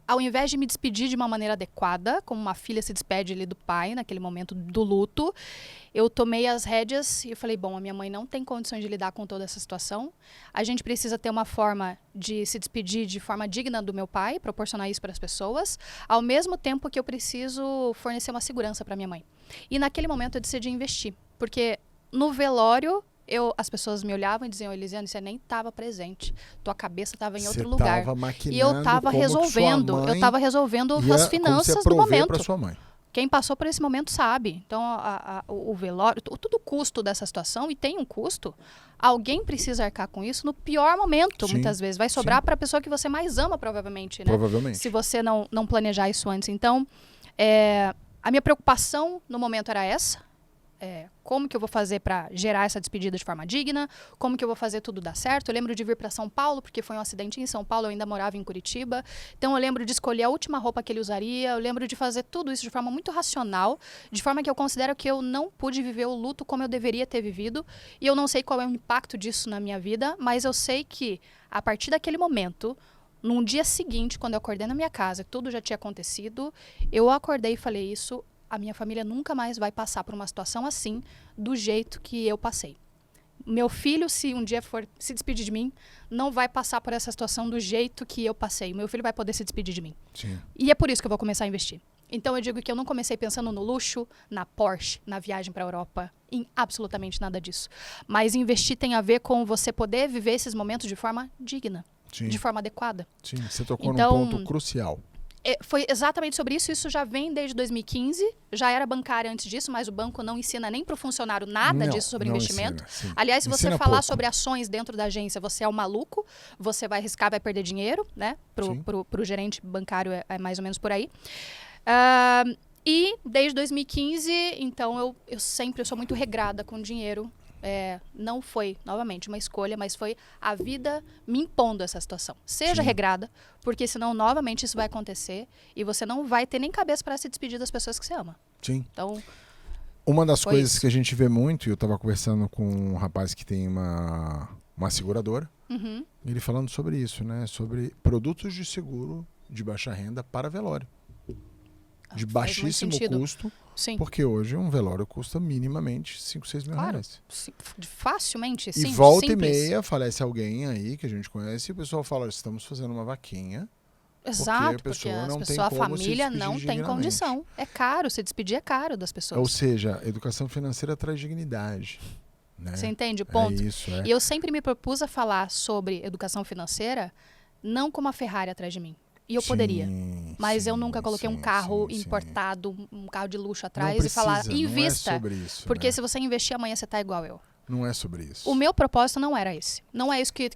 ao invés de me despedir de uma maneira adequada, como uma filha se despede ali do pai, naquele momento do luto, eu tomei as rédeas e eu falei, bom, a minha mãe não tem condições de lidar com toda essa situação. A gente precisa ter uma forma de se despedir de forma digna do meu pai, proporcionar isso para as pessoas, ao mesmo tempo que eu preciso fornecer uma segurança para minha mãe. E naquele momento eu decidi investir, porque no velório... as pessoas me olhavam e diziam, Elisiane, você nem estava presente. Tua cabeça estava em outro lugar. E eu estava resolvendo. Eu estava resolvendo as finanças do momento. Sua mãe. Quem passou por esse momento sabe. Então, o velório, todo o custo dessa situação, e tem um custo, alguém precisa arcar com isso no pior momento, muitas vezes. Vai sobrar para a pessoa que você mais ama, provavelmente, né? Provavelmente. Se você não planejar isso antes. Então, a minha preocupação no momento era essa. como que eu vou fazer para gerar essa despedida de forma digna, como que eu vou fazer tudo dar certo. Eu lembro de vir para São Paulo, porque foi um acidente em São Paulo, eu ainda morava em Curitiba. Então eu lembro de escolher a última roupa que ele usaria, eu lembro de fazer tudo isso de forma muito racional, de forma que eu considero que eu não pude viver o luto como eu deveria ter vivido, e eu não sei qual é o impacto disso na minha vida, mas eu sei que a partir daquele momento, num dia seguinte, quando eu acordei na minha casa, tudo já tinha acontecido, eu acordei e falei isso, a minha família nunca mais vai passar por uma situação assim, do jeito que eu passei. Meu filho, se um dia for se despedir de mim, não vai passar por essa situação do jeito que eu passei. Meu filho vai poder se despedir de mim. Sim. E é por isso que eu vou começar a investir. Então eu digo que eu não comecei pensando no luxo, na Porsche, na viagem para a Europa, em absolutamente nada disso. Mas investir tem a ver com você poder viver esses momentos de forma digna, Sim. de forma adequada. Sim, você tocou Então, num ponto crucial. Foi exatamente sobre isso. Isso já vem desde 2015. Já era bancária antes disso, mas o banco não ensina nem para o funcionário nada disso sobre investimento. Ensina, Aliás, se você ensina falar pouco. sobre ações dentro da agência, você é um maluco, você vai arriscar, vai perder dinheiro, né? Pro gerente bancário é mais ou menos por aí. E desde 2015, então eu sou muito regrada com dinheiro. Não foi, novamente, uma escolha, mas foi a vida me impondo essa situação. Seja regrada, porque senão, novamente, isso vai acontecer e você não vai ter nem cabeça para se despedir das pessoas que você ama. Sim. Então, uma das coisas isso. que a gente vê muito, e eu estava conversando com um rapaz que tem uma seguradora, ele falando sobre isso, né? Sobre produtos de seguro de baixa renda para velório. De baixíssimo custo. Sim. Porque hoje um velório custa minimamente 5, 6 mil reais. Facilmente, sim. E volta simples. e meia falece alguém aí que a gente conhece e o pessoal fala, estamos fazendo uma vaquinha. Exato, porque a a família não tem condição. É caro, se despedir é caro das pessoas. Ou seja, educação financeira traz dignidade. Né? Você entende o ponto? É isso, E eu sempre me propus a falar sobre educação financeira não com uma Ferrari atrás de mim. E eu poderia. Mas eu nunca coloquei um carro importado, um carro de luxo atrás e falar, invista. Não é sobre isso, porque né? se você investir amanhã, você tá igual eu. Não é sobre isso. O meu propósito não era esse. Não é isso que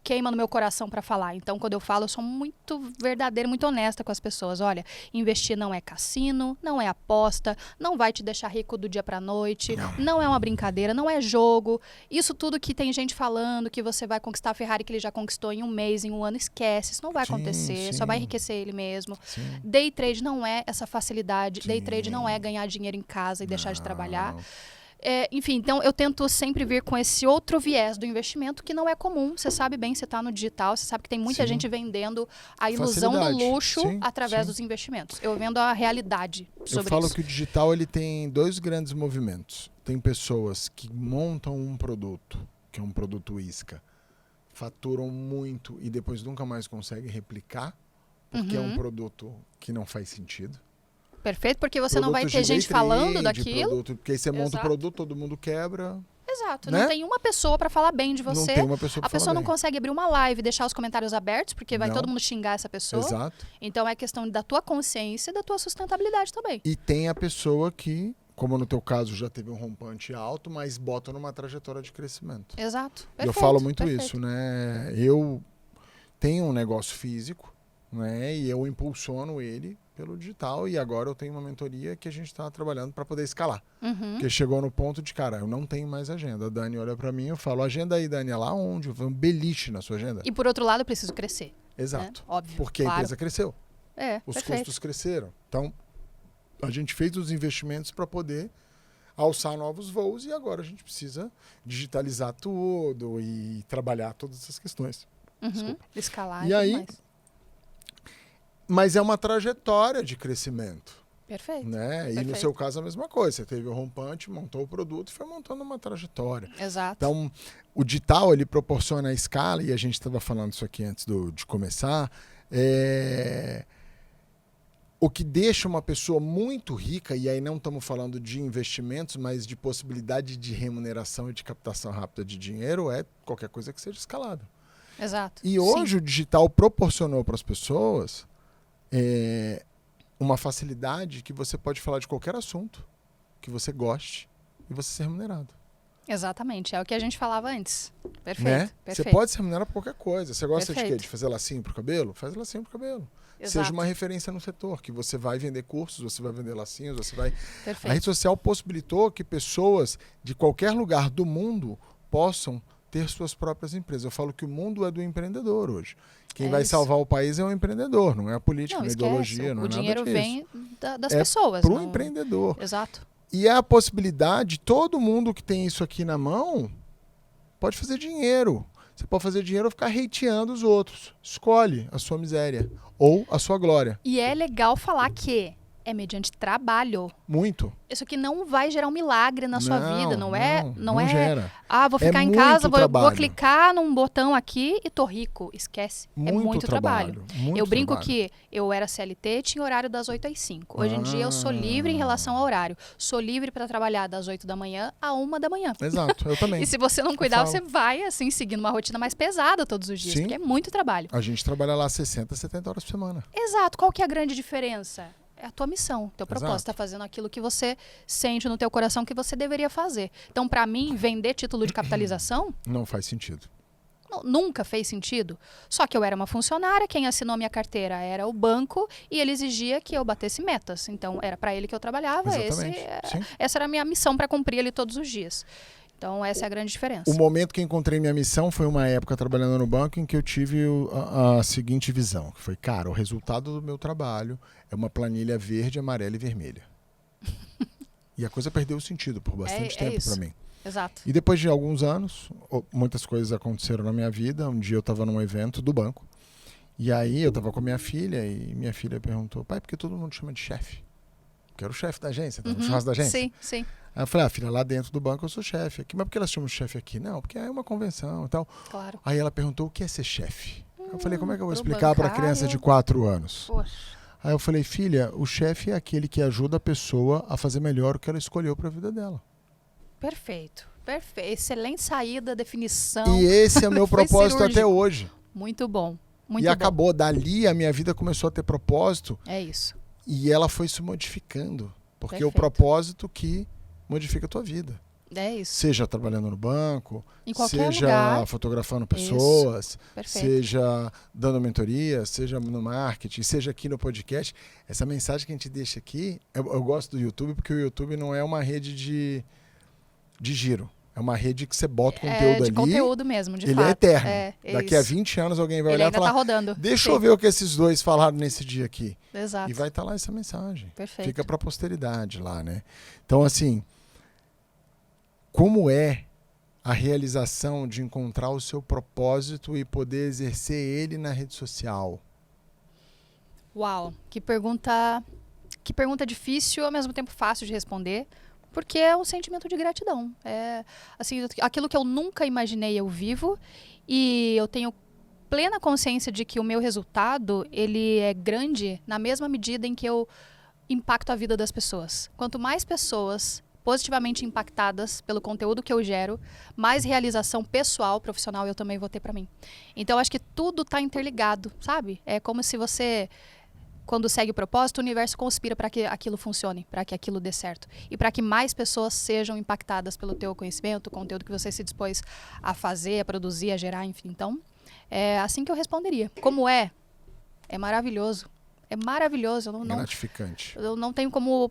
queima no meu coração para falar. Então, quando eu falo, eu sou muito verdadeira, muito honesta com as pessoas. Olha, investir não é cassino, não é aposta, não vai te deixar rico do dia para noite, não é uma brincadeira, não é jogo. Isso tudo que tem gente falando que você vai conquistar a Ferrari que ele já conquistou em um mês, em um ano, esquece. Isso não vai acontecer, só vai enriquecer ele mesmo. Sim. Day trade não é essa facilidade. Day trade não é ganhar dinheiro em casa e deixar de trabalhar. Enfim, então eu tento sempre vir com esse outro viés do investimento que não é comum. Você sabe bem, você está no digital, você sabe que tem muita gente vendendo a ilusão do luxo através dos investimentos. Eu vendo a realidade sobre isso. Eu falo que o digital ele tem dois grandes movimentos. Tem pessoas que montam um produto, que é um produto isca, faturam muito e depois nunca mais conseguem replicar, porque é um produto que não faz sentido. Perfeito, porque você não vai ter gente falando daquilo. Porque aí você monta o produto, todo mundo quebra. Exato, né? não tem uma pessoa para falar bem de você. Não tem uma pessoa pra A pessoa falar não bem. consegue abrir uma live e deixar os comentários abertos, porque vai Não. todo mundo xingar essa pessoa. Exato. Então é questão da tua consciência e da tua sustentabilidade também. E tem a pessoa que, como no teu caso, já teve um rompante alto, mas bota numa trajetória de crescimento. Exato. E eu falo muito isso, né? Eu tenho um negócio físico, né? E eu impulsiono ele pelo digital e agora eu tenho uma mentoria que a gente está trabalhando para poder escalar. Porque chegou no ponto de, cara, eu não tenho mais agenda. A Dani olha para mim, eu falo, agenda aí, Dani, é lá onde? Eu falo, um beliche na sua agenda. E por outro lado, eu preciso crescer. Exato. Né? Óbvio. Porque a empresa cresceu. Os perfeito. custos cresceram. Então, a gente fez os investimentos para poder alçar novos voos e agora a gente precisa digitalizar tudo e trabalhar todas essas questões. Escalar e aí, mais. Mas é uma trajetória de crescimento. Perfeito. Né? E no seu caso a mesma coisa. Você teve o rompante, montou o produto e foi montando uma trajetória. Exato. Então, o digital ele proporciona a escala, e a gente estava falando isso aqui antes de começar, o que deixa uma pessoa muito rica, e aí não estamos falando de investimentos, mas de possibilidade de remuneração e de captação rápida de dinheiro, é qualquer coisa que seja escalável. Exato. E hoje o digital proporcionou para as pessoas uma facilidade que você pode falar de qualquer assunto que você goste e você ser remunerado. Exatamente, é o que a gente falava antes. Perfeito, Né? Você perfeito. pode ser remunerado por qualquer coisa. Você gosta de quê? Perfeito. De fazer lacinho pro cabelo? Faz lacinho pro cabelo. Exato. Seja uma referência no setor, que você vai vender cursos, você vai vender lacinhos, você vai... A Perfeito. rede social possibilitou que pessoas de qualquer lugar do mundo possam ter suas próprias empresas. Eu falo que o mundo é do empreendedor hoje. Quem É vai isso. salvar o país é o empreendedor, não é a política, não é a esquece. ideologia, não O é nada dinheiro disso. vem das É pessoas. Pro não- empreendedor. Exato. E é a possibilidade, todo mundo que tem isso aqui na mão pode fazer dinheiro. Você pode fazer dinheiro ou ficar hateando os outros. Escolhe a sua miséria ou a sua glória. E é legal falar que é mediante trabalho. Muito. Isso aqui não vai gerar um milagre na sua vida, não é? Não é. gera. Ah, vou ficar em muito casa, vou trabalho. clicar num botão aqui e tô rico. Esquece. É muito trabalho. Muito Eu brinco trabalho. que eu era CLT, tinha horário das 8 às 5. Hoje em dia eu sou livre em relação ao horário. Sou livre para trabalhar das 8 da manhã à 1 da manhã. Exato, eu também. E se você não cuidar, falo. você vai, assim, seguindo uma rotina mais pesada todos os dias, Sim. porque é muito trabalho. A gente trabalha lá 60, 70 horas por semana. Exato. Qual que é a grande diferença? É a tua missão, teu propósito, Exato. tá fazendo aquilo que você sente no teu coração que você deveria fazer. Então, para mim, vender título de capitalização Não faz sentido. nunca fez sentido. Só que eu era uma funcionária, quem assinou minha carteira era o banco e ele exigia que eu batesse metas. Então, era para ele que eu trabalhava. Exatamente. Sim. Essa era a minha missão para cumprir ali todos os dias. Então, essa é a grande diferença. O momento que encontrei minha missão foi uma época trabalhando no banco em que eu tive a seguinte visão, que foi, cara, o resultado do meu trabalho é uma planilha verde, amarela e vermelha. E a coisa perdeu o sentido por bastante tempo isso. para mim. Exato. E depois de alguns anos, muitas coisas aconteceram na minha vida. Um dia eu estava num evento do banco, e aí eu estava com a minha filha, e minha filha perguntou, pai, por que todo mundo chama de chefe? Porque era o chefe da agência, no churrasco da agência. Sim, sim. Aí eu falei, filha, lá dentro do banco eu sou chefe aqui. Mas por que elas chamam de chefe aqui? Não, porque é uma convenção e tal. Claro. Aí ela perguntou, o que é ser chefe? Eu falei, como é que eu vou pro explicar para a bancário. criança de 4 anos? Poxa. Aí eu falei, filha, o chefe é aquele que ajuda a pessoa a fazer melhor o que ela escolheu para a vida dela. Perfeito. Perfeito. Excelente saída, definição. E esse é o meu Foi propósito cirúrgico. até hoje. Muito bom. Muito E bom. acabou. Dali a minha vida começou a ter propósito É isso. e ela foi se modificando. Porque é o Perfeito. propósito que modifica a tua vida. É isso. Seja trabalhando no banco, Em qualquer seja lugar. fotografando pessoas, Perfeito. seja dando mentoria, seja no marketing, seja aqui no podcast. Essa mensagem que a gente deixa aqui, eu gosto do YouTube porque o YouTube não é uma rede de giro. É uma rede que você bota o conteúdo de ali, conteúdo mesmo, de ele fato. é eterno. É Daqui a isso. 20 anos alguém vai Ele olhar e ainda falar, tá rodando. deixa Sim. eu ver o que esses dois falaram nesse dia aqui. Exato. E vai estar lá essa mensagem. Perfeito. Fica para a posteridade lá, né? Então, assim, como é a realização de encontrar o seu propósito e poder exercer ele na rede social? Uau, que pergunta difícil, ao mesmo tempo fácil de responder, porque é um sentimento de gratidão. É assim, aquilo que eu nunca imaginei eu vivo e eu tenho plena consciência de que o meu resultado, ele é grande na mesma medida em que eu impacto a vida das pessoas. Quanto mais pessoas positivamente impactadas pelo conteúdo que eu gero, mais realização pessoal, profissional eu também vou ter para mim. Então, acho que tudo está interligado, sabe? É como se você, quando segue o propósito, o universo conspira para que aquilo funcione, para que aquilo dê certo. E para que mais pessoas sejam impactadas pelo teu conhecimento, o conteúdo que você se dispôs a fazer, a produzir, a gerar, enfim. Então, é assim que eu responderia. Como é? É maravilhoso. É maravilhoso. Gratificante. Eu não tenho como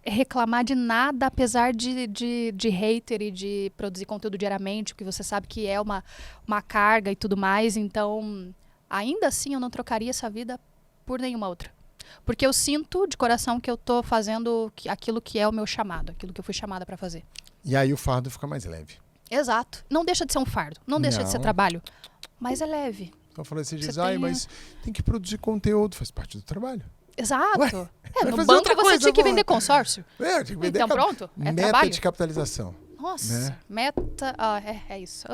reclamar de nada, apesar de hater e de produzir conteúdo diariamente, o que você sabe que é uma carga e tudo mais. Então, ainda assim, eu não trocaria essa vida por nenhuma outra. Porque eu sinto de coração que eu tô fazendo aquilo que é o meu chamado, aquilo que eu fui chamada para fazer. E aí o fardo fica mais leve. Exato. Não deixa de ser um fardo, não deixa de ser Não. trabalho, mas é leve. Então eu falei, você diz, Você tem, mas tem que produzir conteúdo, faz parte do trabalho. Exato. Ué, vai no fazer banco outra você coisa, tinha que porra. vender consórcio. Tinha que vender Então pronto, é meta trabalho. de capitalização. Nossa, Né? meta... é isso.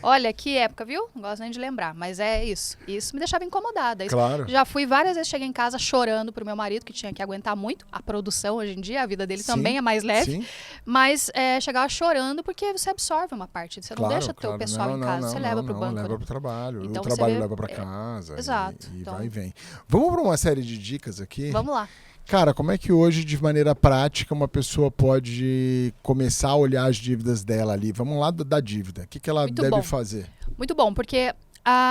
Olha, que época, viu? Não gosto nem de lembrar, mas é isso. Isso me deixava incomodada. Claro. Já fui várias vezes, cheguei em casa chorando pro meu marido, que tinha que aguentar muito a produção hoje em dia, a vida dele Sim, também é mais leve. Sim, Mas chegava chorando porque você absorve uma parte. Você não deixa teu pessoal em casa, você leva pro banco. Leva né? pro trabalho. Então o você trabalho vê- leva para casa. Exato. E Então- vai e vem. Vamos para uma série de dicas aqui. Vamos lá. Cara, como é que hoje, de maneira prática, uma pessoa pode começar a olhar as dívidas dela ali? Vamos lá da dívida. O que ela Muito deve bom. fazer? Muito bom, porque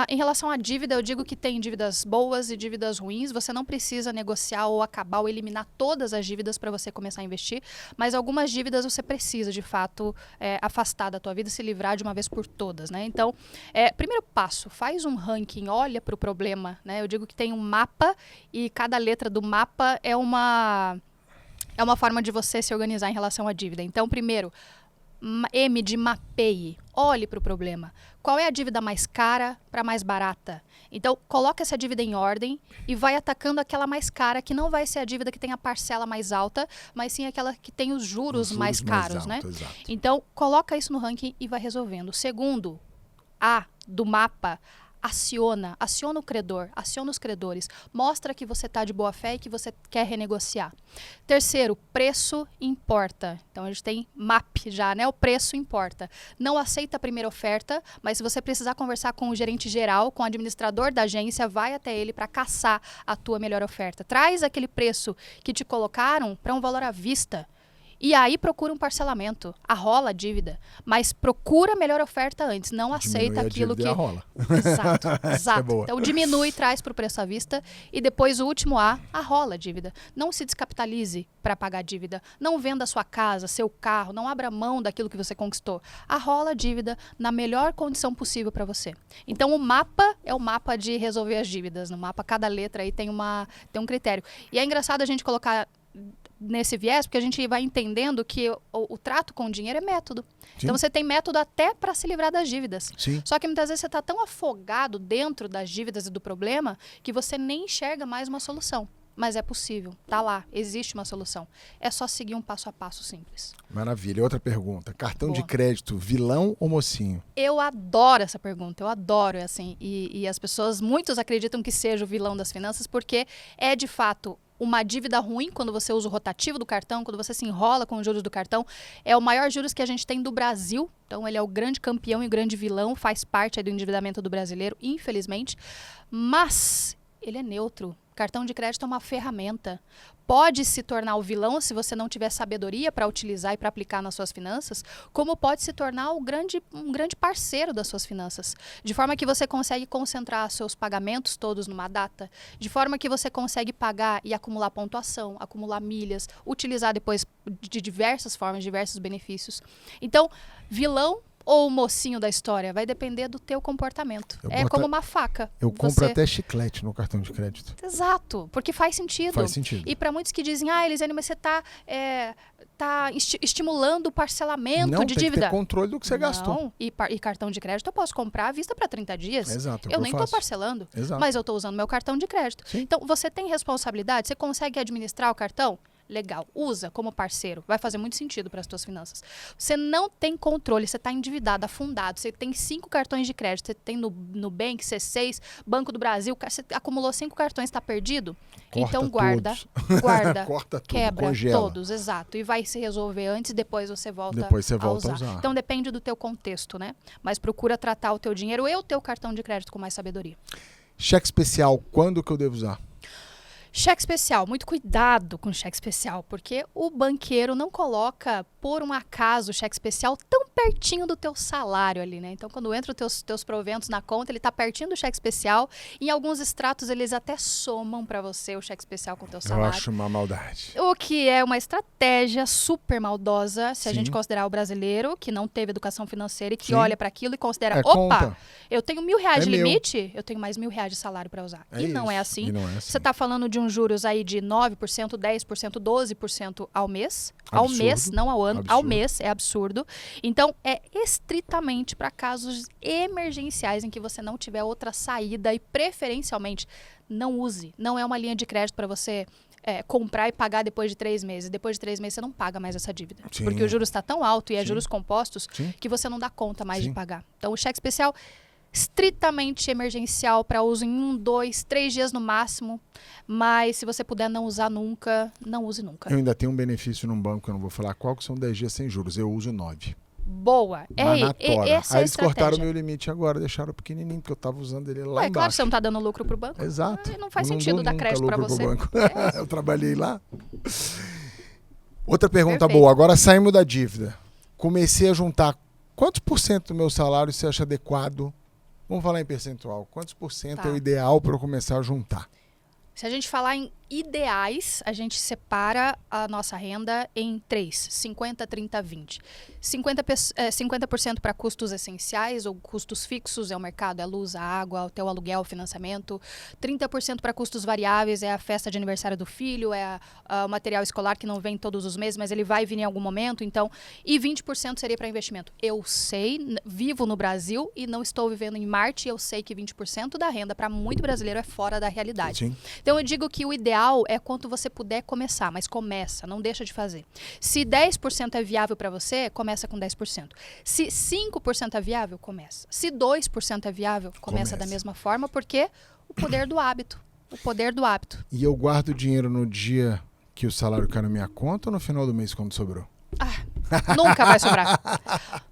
em relação à dívida, eu digo que tem dívidas boas e dívidas ruins. Você não precisa negociar ou acabar ou eliminar todas as dívidas para você começar a investir, mas algumas dívidas você precisa, de fato, afastar da tua vida e se livrar de uma vez por todas, né? Então, primeiro passo, faz um ranking, olha para o problema, né? Eu digo que tem um mapa e cada letra do mapa é uma forma de você se organizar em relação à dívida. Então, primeiro, M de mapeie. Olhe para o problema. Qual é a dívida mais cara para mais barata? Então, coloca essa dívida em ordem e vai atacando aquela mais cara, que não vai ser a dívida que tem a parcela mais alta, mas sim aquela que tem os juros mais caros, né? Exato. Então, coloca isso no ranking e vai resolvendo. Segundo, A do mapa, aciona o credor, aciona os credores, mostra que você está de boa fé e que você quer renegociar. Terceiro, preço importa. Então a gente tem MAP já, né? O preço importa. Não aceita a primeira oferta, mas se você precisar conversar com o gerente geral, com o administrador da agência, vai até ele para caçar a tua melhor oferta. Traz aquele preço que te colocaram para um valor à vista. E aí procura um parcelamento, arrola a dívida, mas procura a melhor oferta antes, não aceita aquilo que... Arrola. Exato, exato. É boa. Então diminui, traz para o preço à vista e depois o último A, arrola a dívida. Não se descapitalize para pagar a dívida, não venda sua casa, seu carro, não abra mão daquilo que você conquistou. Arrola a dívida na melhor condição possível para você. Então o mapa é o mapa de resolver as dívidas. No mapa, cada letra aí tem um critério. E é engraçado a gente colocar nesse viés, porque a gente vai entendendo que o trato com o dinheiro é método. Sim. Então você tem método até para se livrar das dívidas. Sim. Só que muitas vezes você está tão afogado dentro das dívidas e do problema que você nem enxerga mais uma solução. Mas é possível, tá lá, existe uma solução. É só seguir um passo a passo simples. Maravilha. Outra pergunta. Cartão Boa. de crédito, vilão ou mocinho? Eu adoro essa pergunta, eu adoro, assim. E as pessoas, muitos acreditam que seja o vilão das finanças, porque é de fato uma dívida ruim quando você usa o rotativo do cartão, quando você se enrola com os juros do cartão. É o maior juros que a gente tem do Brasil. Então, ele é o grande campeão e o grande vilão, faz parte aí do endividamento do brasileiro, infelizmente. Mas ele é neutro. Cartão de crédito é uma ferramenta. Pode se tornar o vilão se você não tiver sabedoria para utilizar e para aplicar nas suas finanças, como pode se tornar um grande parceiro das suas finanças. De forma que você consegue concentrar seus pagamentos todos numa data, de forma que você consegue pagar e acumular pontuação, acumular milhas, utilizar depois de diversas formas, diversos benefícios. Então, vilão ou o mocinho da história? Vai depender do teu comportamento. Como uma faca. Eu compro até chiclete no cartão de crédito. Exato, porque faz sentido. Faz sentido. E para muitos que dizem, Elisiane, mas você está estimulando o parcelamento de dívida. Não, tem que ter controle do que você gastou. Não, e cartão de crédito eu posso comprar à vista para 30 dias. Exato, eu nem estou parcelando, Exato. mas eu estou usando meu cartão de crédito. Sim. Então, você tem responsabilidade? Você consegue administrar o cartão? Legal, usa como parceiro, vai fazer muito sentido para as tuas finanças. Você não tem controle, você está endividado, afundado, você tem 5 cartões de crédito, você tem Nubank, C6, Banco do Brasil, você acumulou 5 cartões, está perdido? Corta então guarda, corta tudo, quebra congela. todos, exato, e vai se resolver antes e depois você volta, a usar. Então depende do teu contexto, né? Mas procura tratar o teu dinheiro e o teu cartão de crédito com mais sabedoria. Cheque especial, quando que eu devo usar? Cheque especial, muito cuidado com cheque especial, porque o banqueiro não coloca, por um acaso, o cheque especial tão pertinho do teu salário ali, né? Então, quando entra os teus proventos na conta, ele está pertinho do cheque especial. Em alguns extratos, eles até somam para você o cheque especial com o teu salário. Eu acho uma maldade. O que é uma estratégia super maldosa, se a Sim. gente considerar o brasileiro, que não teve educação financeira e que Sim. olha para aquilo e considera, conta. eu tenho R$1.000 de meu. limite, eu tenho mais R$1.000 de salário para usar. E não é assim. E não é assim. Você está falando de juros aí de 9%, 10%, 12% ao mês. Ao Absurdo. mês, não ao ano. Absurdo. Ao mês, é absurdo. Então, é estritamente para casos emergenciais em que você não tiver outra saída e, preferencialmente, não use. Não é uma linha de crédito para você comprar e pagar depois de 3 meses. Depois de 3 meses, você não paga mais essa dívida. Sim. Porque o juros está tão alto e é Sim. juros compostos Sim. que você não dá conta mais Sim. de pagar. Então, o cheque especial estritamente emergencial para uso em 1, 2, 3 dias no máximo, mas se você puder não usar nunca, não use nunca. Eu ainda tenho um benefício num banco, eu não vou falar qual, que são 10 dias sem juros. Eu uso 9. boa. Mas Essa é a Aí eles cortaram o estratégia. meu limite agora, deixaram pequenininho, porque eu tava usando ele lá Ué, claro, embaixo. você não tá dando lucro pro banco. Exato. Não faz Eu sentido dou dar nunca crédito pra lucro você. pro banco. É, Eu trabalhei lá. Outra pergunta Perfeito. boa. Agora saímos da dívida. Comecei a juntar. Quantos por cento do meu salário você acha adequado? Vamos falar em percentual. Quantos por cento Tá. é o ideal para eu começar a juntar? Se a gente falar em ideais, a gente separa a nossa renda em 3, 50, 30, 20. 50% para custos essenciais ou custos fixos, é o mercado, é a luz, a água, o teu aluguel, o financiamento. 30% para custos variáveis, é a festa de aniversário do filho, é o material escolar que não vem todos os meses, mas ele vai vir em algum momento. Então, e 20% seria para investimento. Eu sei, vivo no Brasil e não estou vivendo em Marte, eu sei que 20% da renda para muito brasileiro é fora da realidade. Sim. Então eu digo que o ideal é quanto você puder começar, mas começa, não deixa de fazer. Se 10% é viável para você, começa com 10%. Se 5% é viável, começa. Se 2% é viável, começa da mesma forma, porque o poder do hábito. O poder do hábito. E eu guardo o dinheiro no dia que o salário cai na minha conta ou no final do mês quando sobrou? Nunca vai sobrar.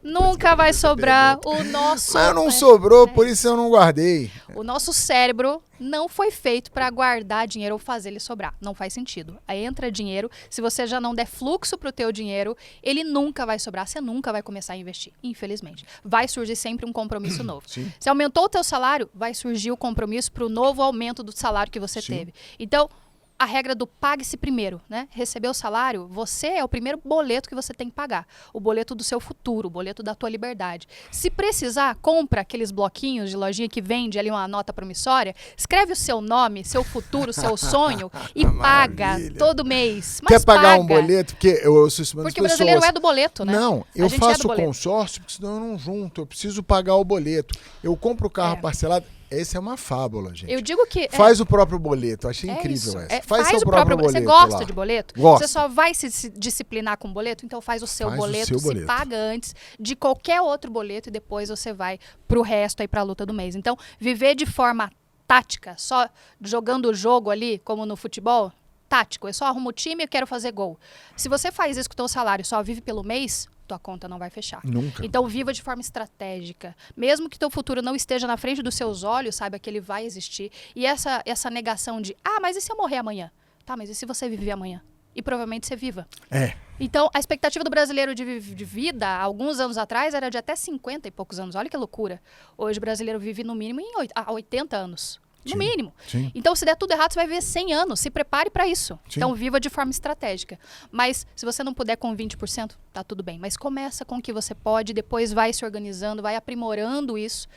Nunca vai sobrar. O nosso... Mas não sobrou, por isso eu não guardei. O nosso cérebro não foi feito para guardar dinheiro ou fazer ele sobrar. Não faz sentido. Aí entra dinheiro, se você já não der fluxo pro teu dinheiro, ele nunca vai sobrar, você nunca vai começar a investir, infelizmente. Vai surgir sempre um compromisso novo. Sim. Se aumentou o teu salário, vai surgir o compromisso pro novo aumento do salário que você Sim. teve. Então, a regra do pague-se primeiro, né? Receber o salário, você é o primeiro boleto que você tem que pagar. O boleto do seu futuro, o boleto da tua liberdade. Se precisar, compra aqueles bloquinhos de lojinha que vende ali uma nota promissória, escreve o seu nome, seu futuro, seu sonho e paga Maravilha. todo mês. Mas Quer pagar um paga. boleto? Porque eu sou isso. Porque o brasileiro é do boleto, né? Não, A eu gente é do faço boleto. consórcio, porque senão eu não junto. Eu preciso pagar o boleto. Eu compro o carro É. parcelado. Essa é uma fábula, gente. Eu digo que... Faz o próprio boleto. Achei É incrível isso. essa. É, faz seu o próprio boleto. Você gosta lá. de boleto? Gosto. Você só vai se disciplinar com boleto? Então faz o seu Faz o boleto, seu se boleto. paga antes de qualquer outro boleto e depois você vai pro resto aí pra luta do mês. Então, viver de forma tática, só jogando o jogo ali, como no futebol, tático. Eu só arrumo o time e quero fazer gol. Se você faz isso com o teu salário e só vive pelo mês, tua conta não vai fechar. Nunca. Então viva de forma estratégica. Mesmo que teu futuro não esteja na frente dos seus olhos, saiba que ele vai existir. E essa negação de, mas e se eu morrer amanhã? Tá, mas e se você viver amanhã? E provavelmente você viva. É. Então, a expectativa do brasileiro de vida, alguns anos atrás, era de até 50 e poucos anos. Olha que loucura. Hoje o brasileiro vive no mínimo em 80 anos. No Sim. mínimo. Sim. Então, se der tudo errado, você vai viver 100 anos. Se prepare para isso. Sim. Então, viva de forma estratégica. Mas, se você não puder com 20%, tá tudo bem. Mas começa com o que você pode, depois vai se organizando, vai aprimorando isso.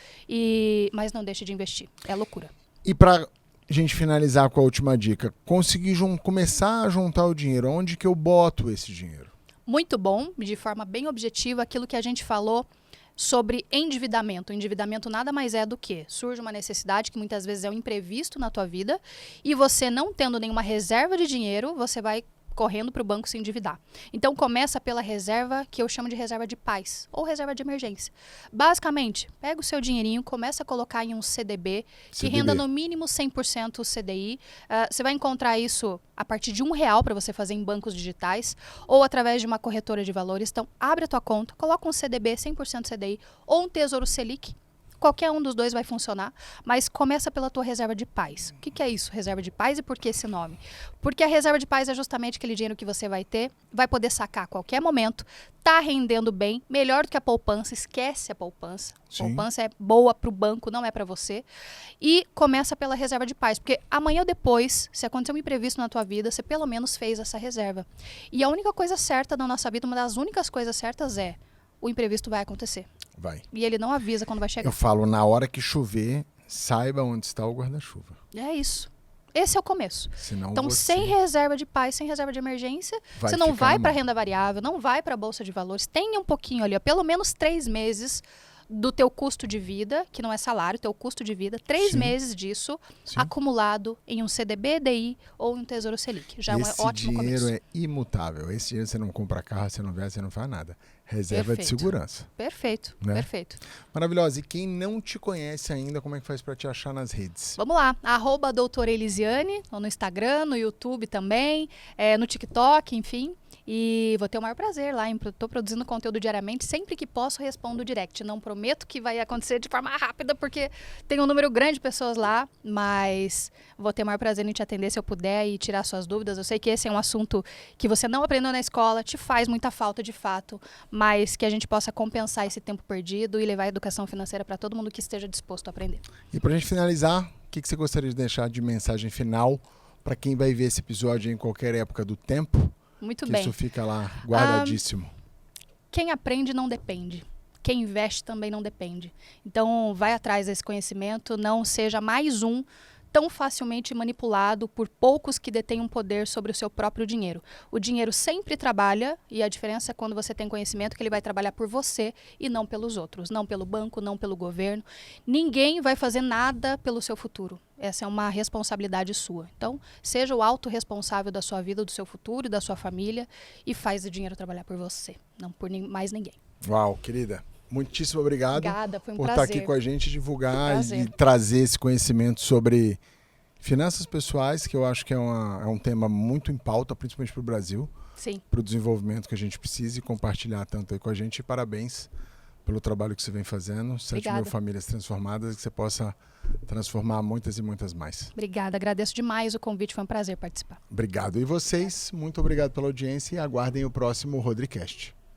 Mas não deixe de investir. É loucura. E pra gente finalizar com a última dica, conseguir começar a juntar o dinheiro. Onde que eu boto esse dinheiro? Muito bom, de forma bem objetiva, aquilo que a gente falou sobre endividamento. O endividamento nada mais é do que surge uma necessidade que muitas vezes é um imprevisto na tua vida e você não tendo nenhuma reserva de dinheiro, você vai correndo para o banco se endividar. Então começa pela reserva que eu chamo de reserva de paz ou reserva de emergência. Basicamente, pega o seu dinheirinho, começa a colocar em um CDB que CDB. renda no mínimo 100% CDI. Você vai encontrar isso a partir de R$1 para você fazer em bancos digitais ou através de uma corretora de valores. Então, abre a tua conta, coloca um CDB 100% CDI ou um Tesouro Selic. Qualquer um dos dois vai funcionar, mas começa pela tua reserva de paz. O que é isso, reserva de paz, e por que esse nome? Porque a reserva de paz é justamente aquele dinheiro que você vai ter, vai poder sacar a qualquer momento, tá rendendo bem, melhor do que a poupança, esquece a poupança. Sim. Poupança é boa para o banco, não é para você. E começa pela reserva de paz, porque amanhã ou depois, se acontecer um imprevisto na tua vida, você pelo menos fez essa reserva. E a única coisa certa na nossa vida, uma das únicas coisas certas é, o imprevisto vai acontecer. Vai. E ele não avisa quando vai chegar. Eu falo, na hora que chover, saiba onde está o guarda-chuva. É isso. Esse é o começo. Senão Então, você sem reserva de paz, sem reserva de emergência, vai você não ficar vai na para mão. renda variável, não vai para a bolsa de valores. Tenha um pouquinho ali, ó, pelo menos 3 meses do teu custo de vida, que não é salário, teu custo de vida, 3 Sim. meses disso Sim. em em um CDB, DI ou em um Tesouro Selic. Já é um Esse ótimo dinheiro começo. é imutável. Esse dinheiro você não compra carro, você não viaja, você não faz nada. Reserva de Perfeito. segurança. Perfeito, Né? perfeito. Maravilhosa. E quem não te conhece ainda, como é que faz para te achar nas redes? Vamos lá, @doutora Elisiane, no Instagram, no YouTube também, no TikTok, enfim. E vou ter o maior prazer lá. Estou produzindo conteúdo diariamente. Sempre que posso, respondo direct. Não prometo que vai acontecer de forma rápida, porque tem um número grande de pessoas lá, mas vou ter o maior prazer em te atender se eu puder e tirar suas dúvidas. Eu sei que esse é um assunto que você não aprendeu na escola, te faz muita falta de fato, mas que a gente possa compensar esse tempo perdido e levar a educação financeira para todo mundo que esteja disposto a aprender. E para a gente finalizar, o que você gostaria de deixar de mensagem final para quem vai ver esse episódio em qualquer época do tempo? Muito que bem. Isso fica lá guardadíssimo. Quem aprende não depende. Quem investe também não depende. Então, vai atrás desse conhecimento, não seja mais um tão facilmente manipulado por poucos que detêm um poder sobre o seu próprio dinheiro. O dinheiro sempre trabalha, e a diferença é quando você tem conhecimento que ele vai trabalhar por você e não pelos outros, não pelo banco, não pelo governo. Ninguém vai fazer nada pelo seu futuro. Essa é uma responsabilidade sua. Então, seja o autorresponsável da sua vida, do seu futuro e da sua família e faz o dinheiro trabalhar por você, não por mais ninguém. Uau, querida. Muitíssimo obrigado. Obrigada, foi um por prazer. estar aqui com a gente, divulgar Prazer. e trazer esse conhecimento sobre finanças pessoais, que eu acho que é um tema muito em pauta, principalmente para o Brasil, Sim. para o desenvolvimento que a gente precisa e compartilhar tanto aí com a gente. E parabéns pelo trabalho que você vem fazendo. 7.000 famílias transformadas, que você possa transformar muitas e muitas mais. Obrigada, agradeço demais o convite, foi um prazer participar. Obrigado. E vocês, muito obrigado pela audiência e aguardem o próximo Rodricast.